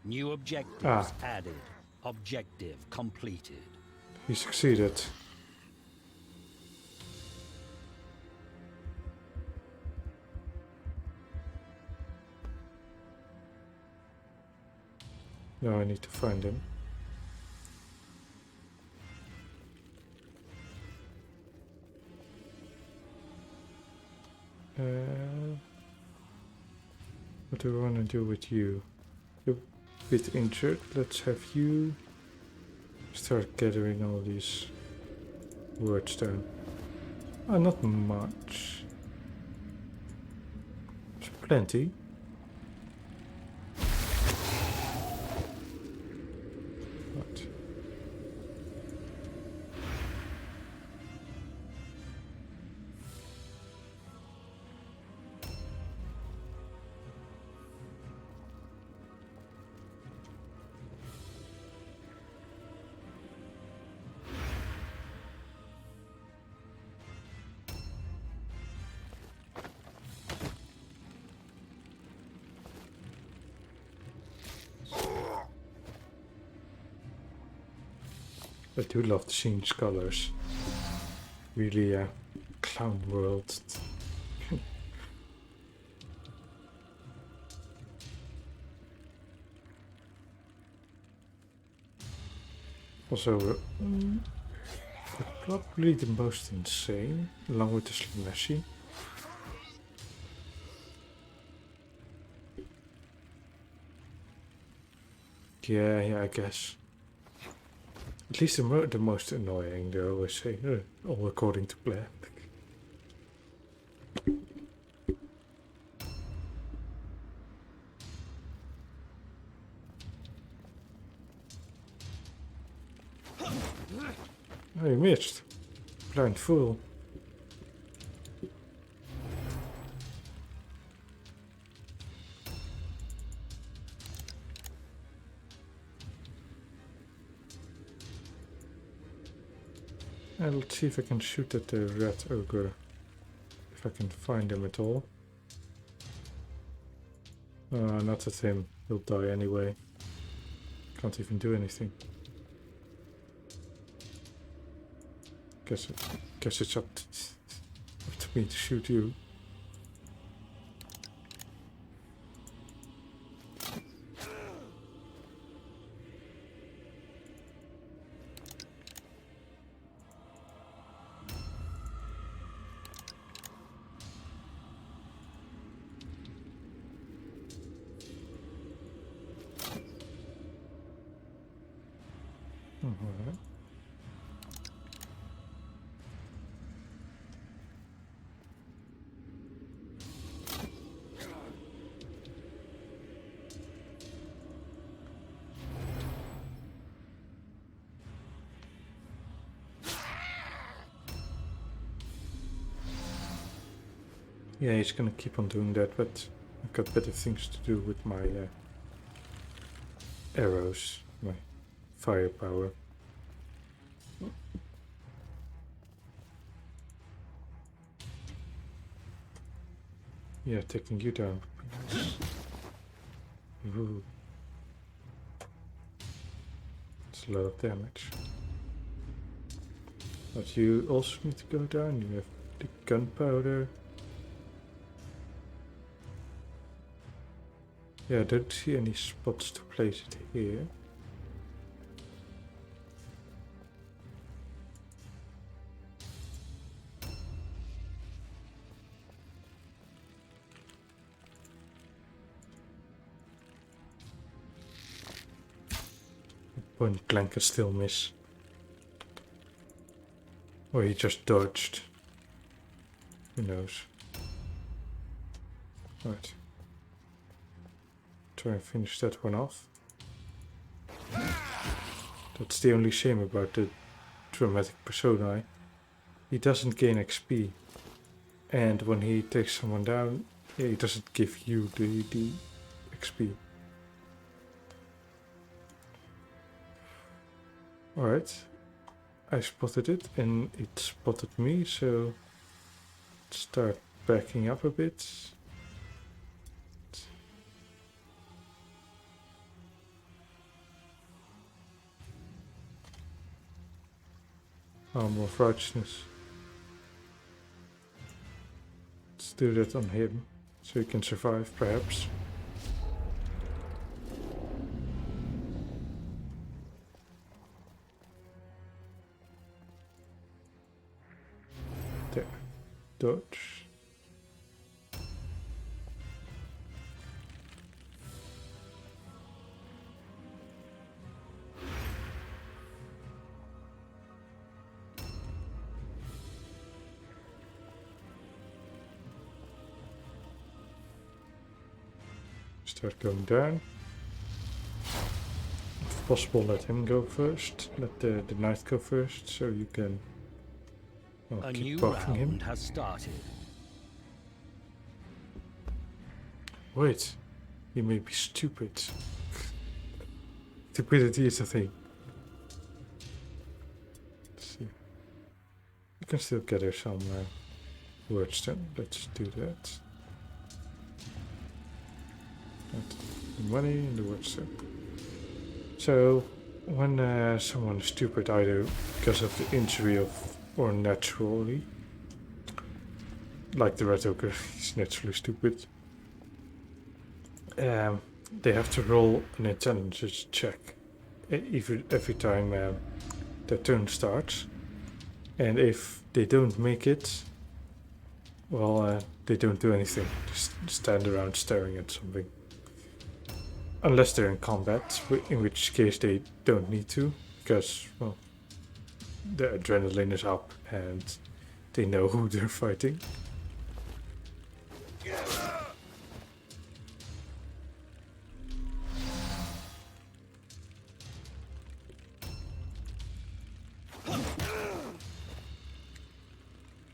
New objectives added. Objective completed. He succeeded. Now I need to find him. What do I want to do with you? You're a bit injured. Let's have you start gathering all these wordstone. Oh, not much. There's plenty. What? I do love the scene's colors. Really a clown world. Also, probably the most insane, along with the Slaneshi. Yeah, I guess. At least the most annoying, they always say, all according to plan. Oh, you missed. Blind fool. And let's see if I can shoot at the red ogre. If I can find him at all. Not at him. He'll die anyway. Can't even do anything. Guess it's up to me to shoot you. Alright. Yeah, he's gonna keep on doing that, but I've got better things to do with my arrows, my firepower. Yeah, taking you down. Ooh. It's a lot of damage. But you also need to go down. You have the gunpowder. Yeah, I don't see any spots to place it here. Point blank can still miss. Or he just dodged. Who knows? Right. Try and finish that one off. That's the only shame about the dramatic personae. He doesn't gain XP. And when he takes someone down, yeah, he doesn't give you the XP. Alright. I spotted it and it spotted me, so let's start backing up a bit. Armor of Righteousness. Let's do that on him, so he can survive, perhaps. There. Dodge. Start going down. If possible, let him go first. Let the knight go first, so you can A keep new buffing him. round has started. Wait, he may be stupid. Stupidity is a thing. Let's see. You can still gather some words then. Let's do that. The money and the words then. So, when someone is stupid, either because of the injury of or naturally, like the red ogre, he's naturally stupid. They have to roll an intelligence check every time their turn starts, and if they don't make it, well, they don't do anything. Just stand around staring at something. Unless they're in combat, in which case they don't need to, because, well, the adrenaline is up and they know who they're fighting.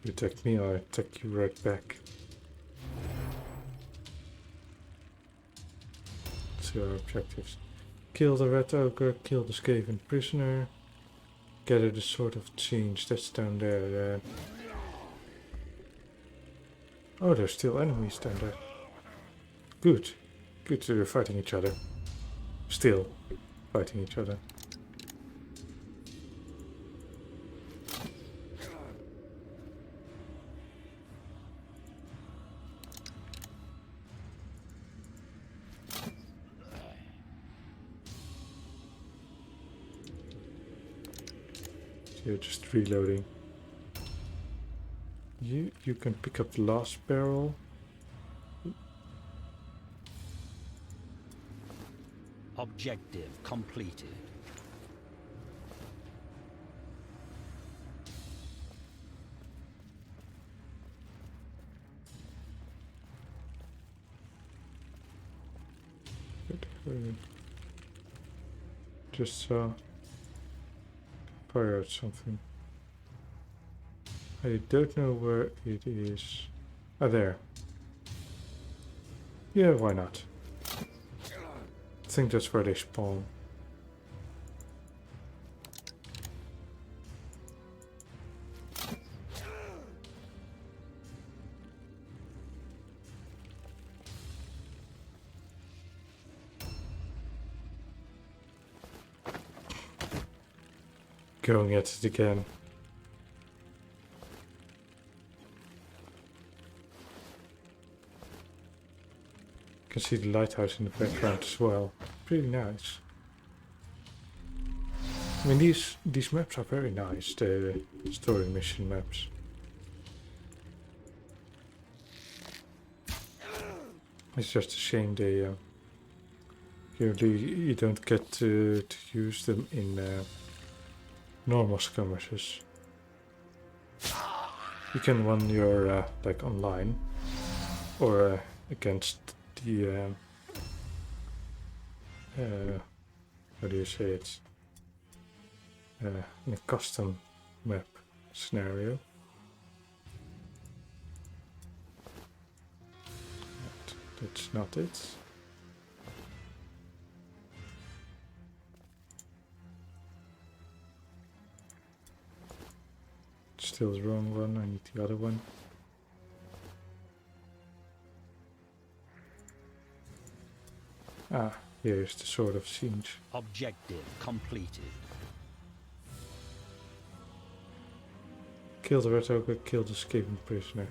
You attack me, I attack you right back. So our objectives. Kill the red ogre, kill the Skaven prisoner, gather the sword of change, that's down there. Oh, there's still enemies down there. Good. Good, so they're fighting each other. Still. fighting each other. You're just reloading. You can pick up the last barrel. Objective completed. Just fire out something. I don't know where it is. Ah, there. Yeah, why not? I think that's where they spawn. Going at it again. You can see the lighthouse in the background as well. Pretty nice. I mean, these maps are very nice, the story mission maps. It's just a shame they you don't get to use them in normal skirmishes. You can when you're like online or against the how do you say it? In a custom map scenario. That's not it. Still the wrong one, I need the other one. Ah, here's the Sword of Siege. Objective completed. Kill the Red Ogre, kill the escaping prisoner.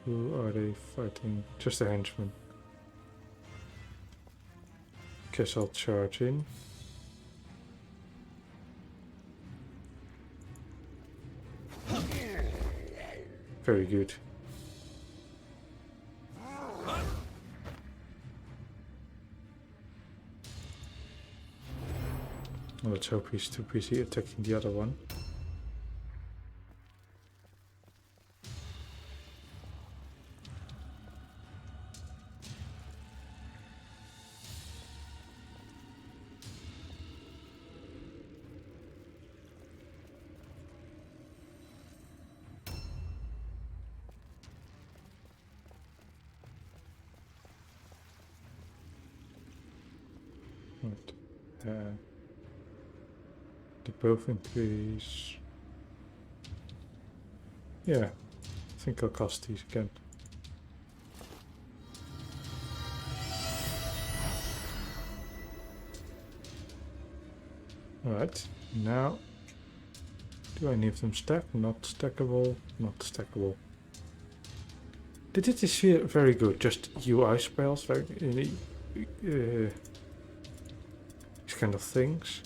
Who are they fighting? Just a henchman. Guess I'll charge in. Very good. Let's hope he's too busy attacking the other one. They both increase. Yeah, I think I'll cast these again. Alright, now do any of them stack? Not stackable, not stackable. They did this here very good, just UI spells, very these kind of things.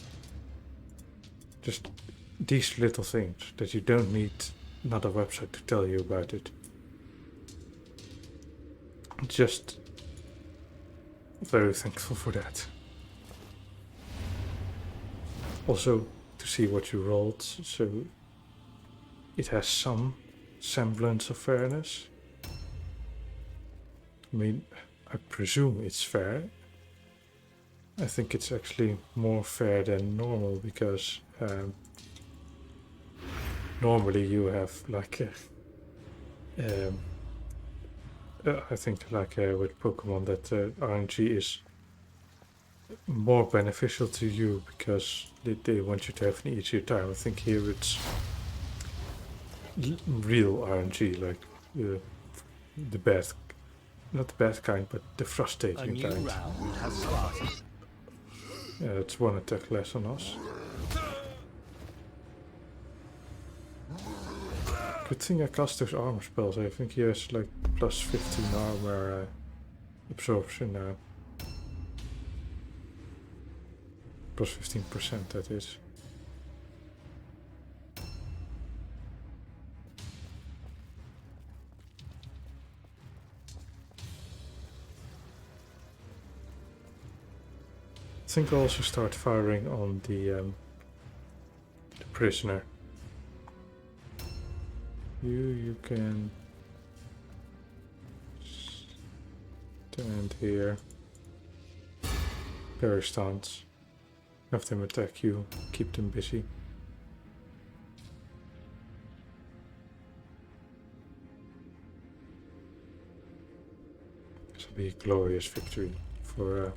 Just these little things that you don't need another website to tell you about it. Just very thankful for that. Also to see what you rolled, so it has some semblance of fairness. I mean, I presume it's fair. I think it's actually more fair than normal because normally you have like I think like with Pokemon that RNG is more beneficial to you because they want you to have an easier time. I think here it's real RNG, like the bad not the bad kind, but the A frustrating new kind. round has started. Yeah, it's one attack less on us. Good thing I cast those armor spells. I think he has like plus 15 armor absorption now. Plus 15%, that is. I think I'll also start firing on the prisoner. You can stand here. Parry stance. Have them attack you. Keep them busy. This will be a glorious victory for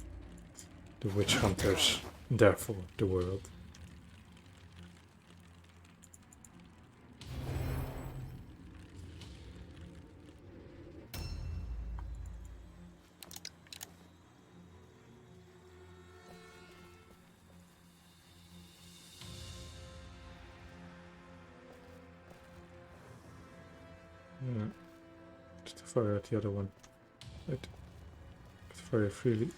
the witch hunters, and therefore the world. Yeah. Just fire at the other one. Right. Fire freely.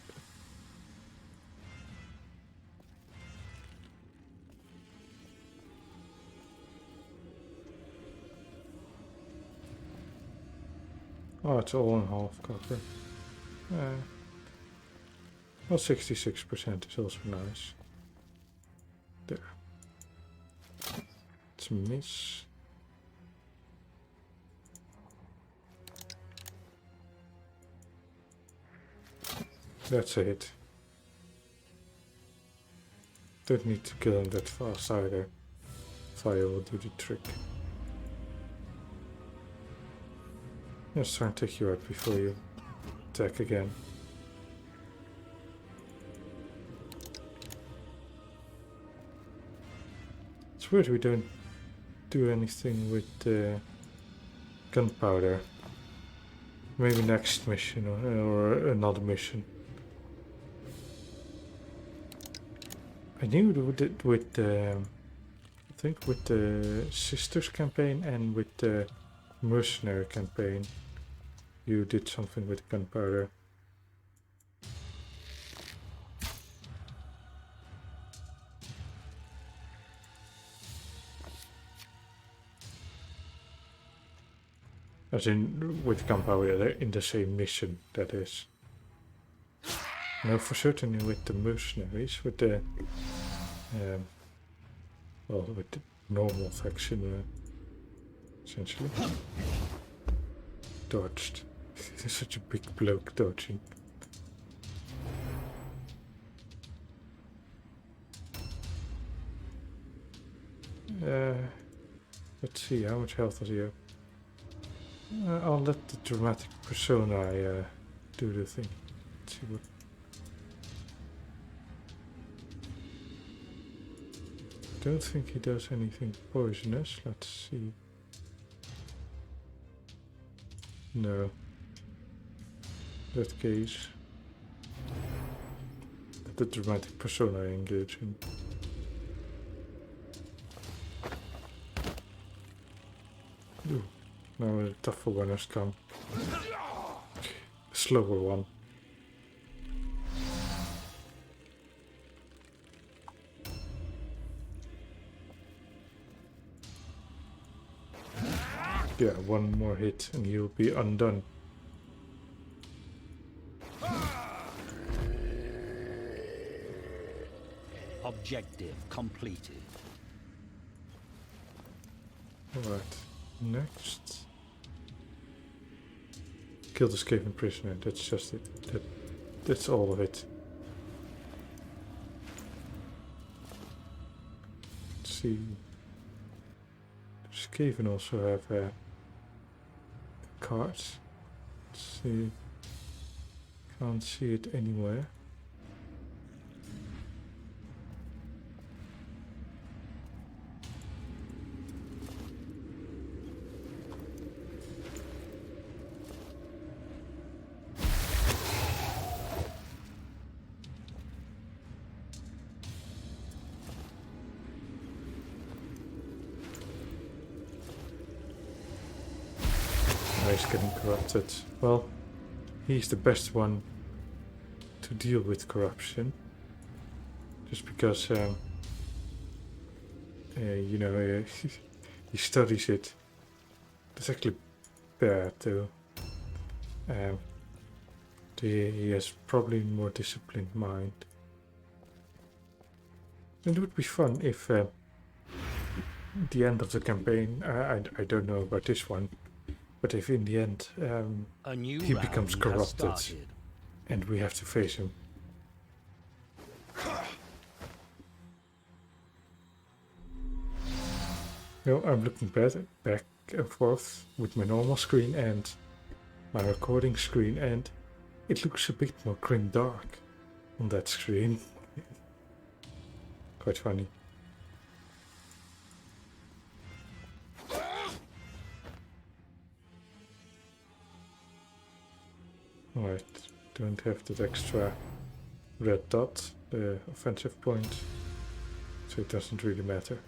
Oh, it's all in half copper. Well, 66% is also nice. There. It's a miss. That's a hit. Don't need to kill him that fast either. Fire will do the trick. Let's try and take you out before you attack again. It's weird we don't do anything with gunpowder. Maybe next mission or another mission. I knew with I think with the Sisters campaign and with the Mercenary campaign, you did something with gunpowder. As in with gunpowder in the same mission, that is. No, for certain with the mercenaries, with the well, with the normal faction, essentially. Dodged. Such a big bloke dodging. Let's see, how much health does he have? I'll let the dramatic persona do the thing. Let's see what. Don't think he does anything poisonous. Let's see. No. In that case, let the dramatic persona engage him. Ooh, now a tougher one has come. A slower one. Yeah, one more hit and you'll be undone. Objective completed. Alright, next. Kill the escaping prisoner, that's just it. That's all of it. Let's see. Skaven also have cards. Let's see. Can't see it anywhere. he's getting corrupted. Well, he's the best one to deal with corruption. Just because, you know, he studies it. That's actually bad, though. He has probably more disciplined mind. It would be fun if the end of the campaign, I don't know about this one, but if in the end he becomes corrupted and we have to face him. No, I'm looking back and forth with my normal screen and my recording screen, and it looks a bit more grim dark on that screen. Quite funny. Alright, don't have that extra red dot, the offensive point, so it doesn't really matter.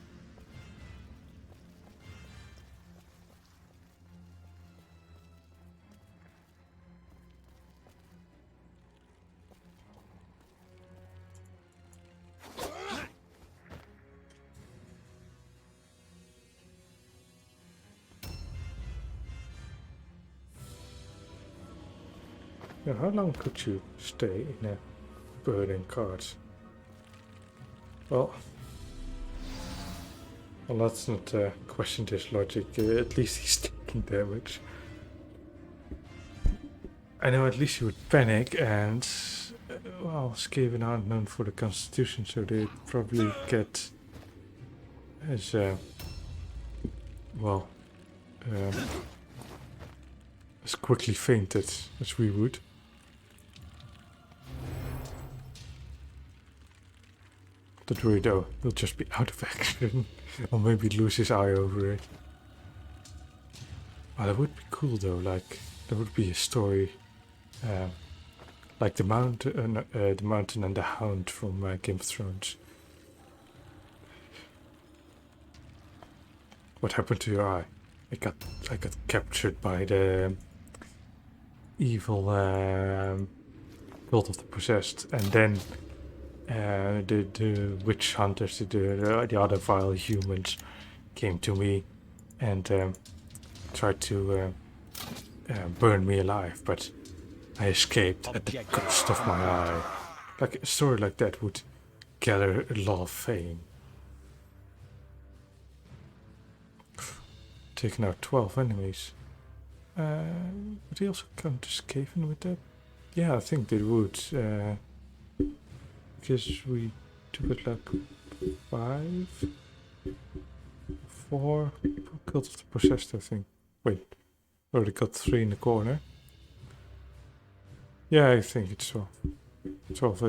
Now, how long could you stay in a burning cart? Well, let's not question this logic. At least he's taking damage. I know at least he would panic, and well, Skaven aren't known for the Constitution, so they probably get as well as quickly fainted as we would. Don't worry though, he'll just be out of action, or maybe lose his eye over it. Oh, that would be cool though, like, there would be a story, like the Mountain and the Hound from Game of Thrones. What happened to your eye? I got captured by the evil cult of the possessed, and then the witch hunters, the other vile humans, came to me and tried to burn me alive, but I escaped at the cost of my eye. Like a story like that would gather a lot of fame. Taking out 12 enemies. Would they also count as Skaven with that? Yeah, I think they would. Because we took it like 5, 4 Cult of the Possessed, I think. Wait, already got 3 in the corner. Yeah, I think it's 12. 12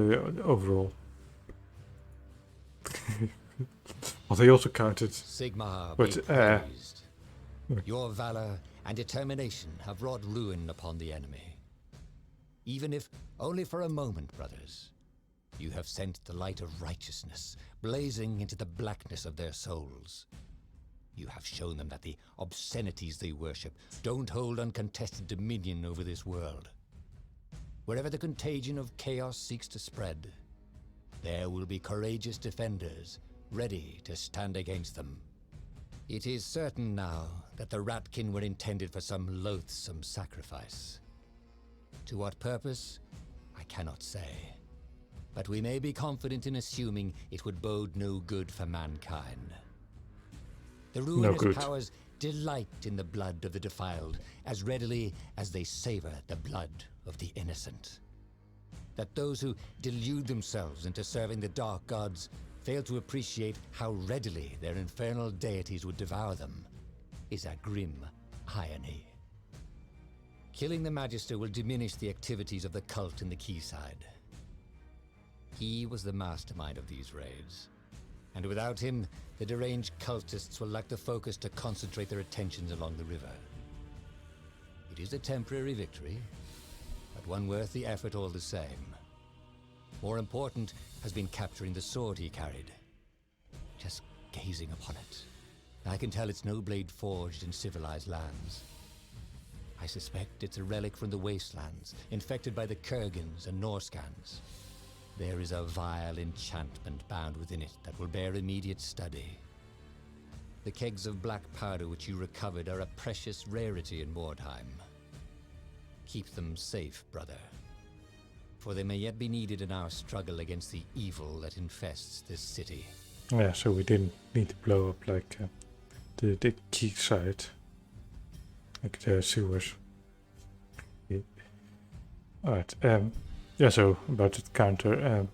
overall. Well, they also counted. Sigmar, but be praised. Your valor and determination have wrought ruin upon the enemy. Even if only for a moment, brothers, you have sent the light of righteousness blazing into the blackness of their souls. You have shown them that the obscenities they worship don't hold uncontested dominion over this world. Wherever the contagion of chaos seeks to spread, there will be courageous defenders ready to stand against them. It is certain now that the Ratkin were intended for some loathsome sacrifice. To what purpose, I cannot say. But we may be confident in assuming it would bode no good for mankind. The ruinous powers delight in the blood of the defiled as readily as they savor the blood of the innocent. That those who delude themselves into serving the dark gods fail to appreciate how readily their infernal deities would devour them is a grim irony. Killing the Magister will diminish the activities of the cult in the Quayside. He was the mastermind of these raids, and without him, the deranged cultists will lack the focus to concentrate their attentions along the river. It is a temporary victory, but one worth the effort all the same. More important has been capturing the sword he carried. Just gazing upon it, I can tell it's no blade forged in civilized lands. I suspect it's a relic from the wastelands, infected by the Kurgans and Norscans. There is a vile enchantment bound within it that will bear immediate study. The kegs of black powder which you recovered are a precious rarity in Mordheim. Keep them safe, brother, for they may yet be needed in our struggle against the evil that infests this city. Yeah, so we didn't need to blow up like the key site, like the sewers. Yeah. Alright, yeah, so about the counter,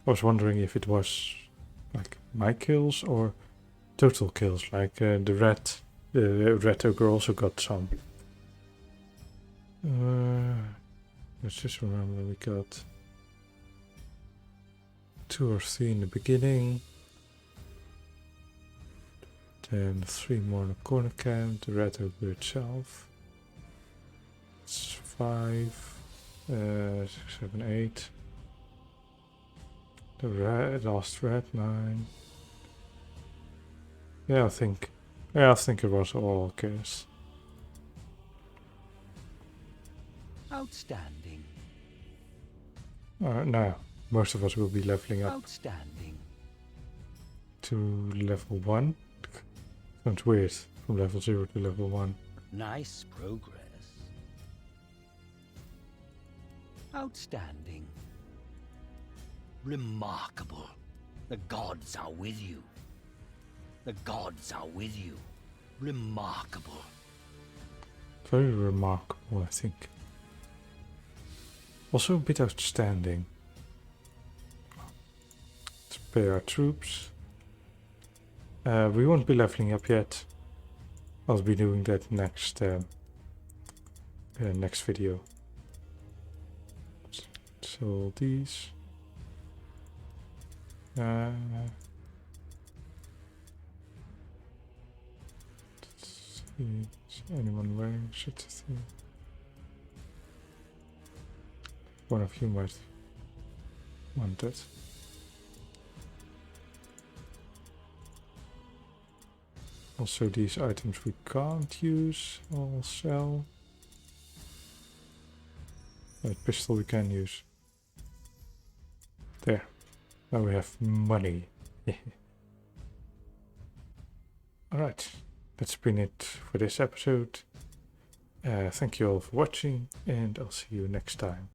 I was wondering if it was like my kills or total kills, like the red ogre also got some. Let's just remember we got 2 or 3 in the beginning. Then 3 more in the corner camp, the red ogre itself. It's 5, 6, 7, 8. The last red 9. Yeah, I think it was all kills. Outstanding. Now, most of us will be leveling up Outstanding. to level 1. Sounds weird, from level 0 to level 1. Nice progress. Outstanding. Remarkable. The gods are with you. The gods are with you. Remarkable. Very remarkable, I think. Also a bit outstanding. Let's pay our troops. We won't be leveling up yet. I'll be doing that next next video. So these. Let's see. Is anyone wearing such a thing? One of you might want it. Also, these items we can't use, I'll sell. That pistol we can use. There. Now we have money. Alright, that's been it for this episode. Thank you all for watching, and I'll see you next time.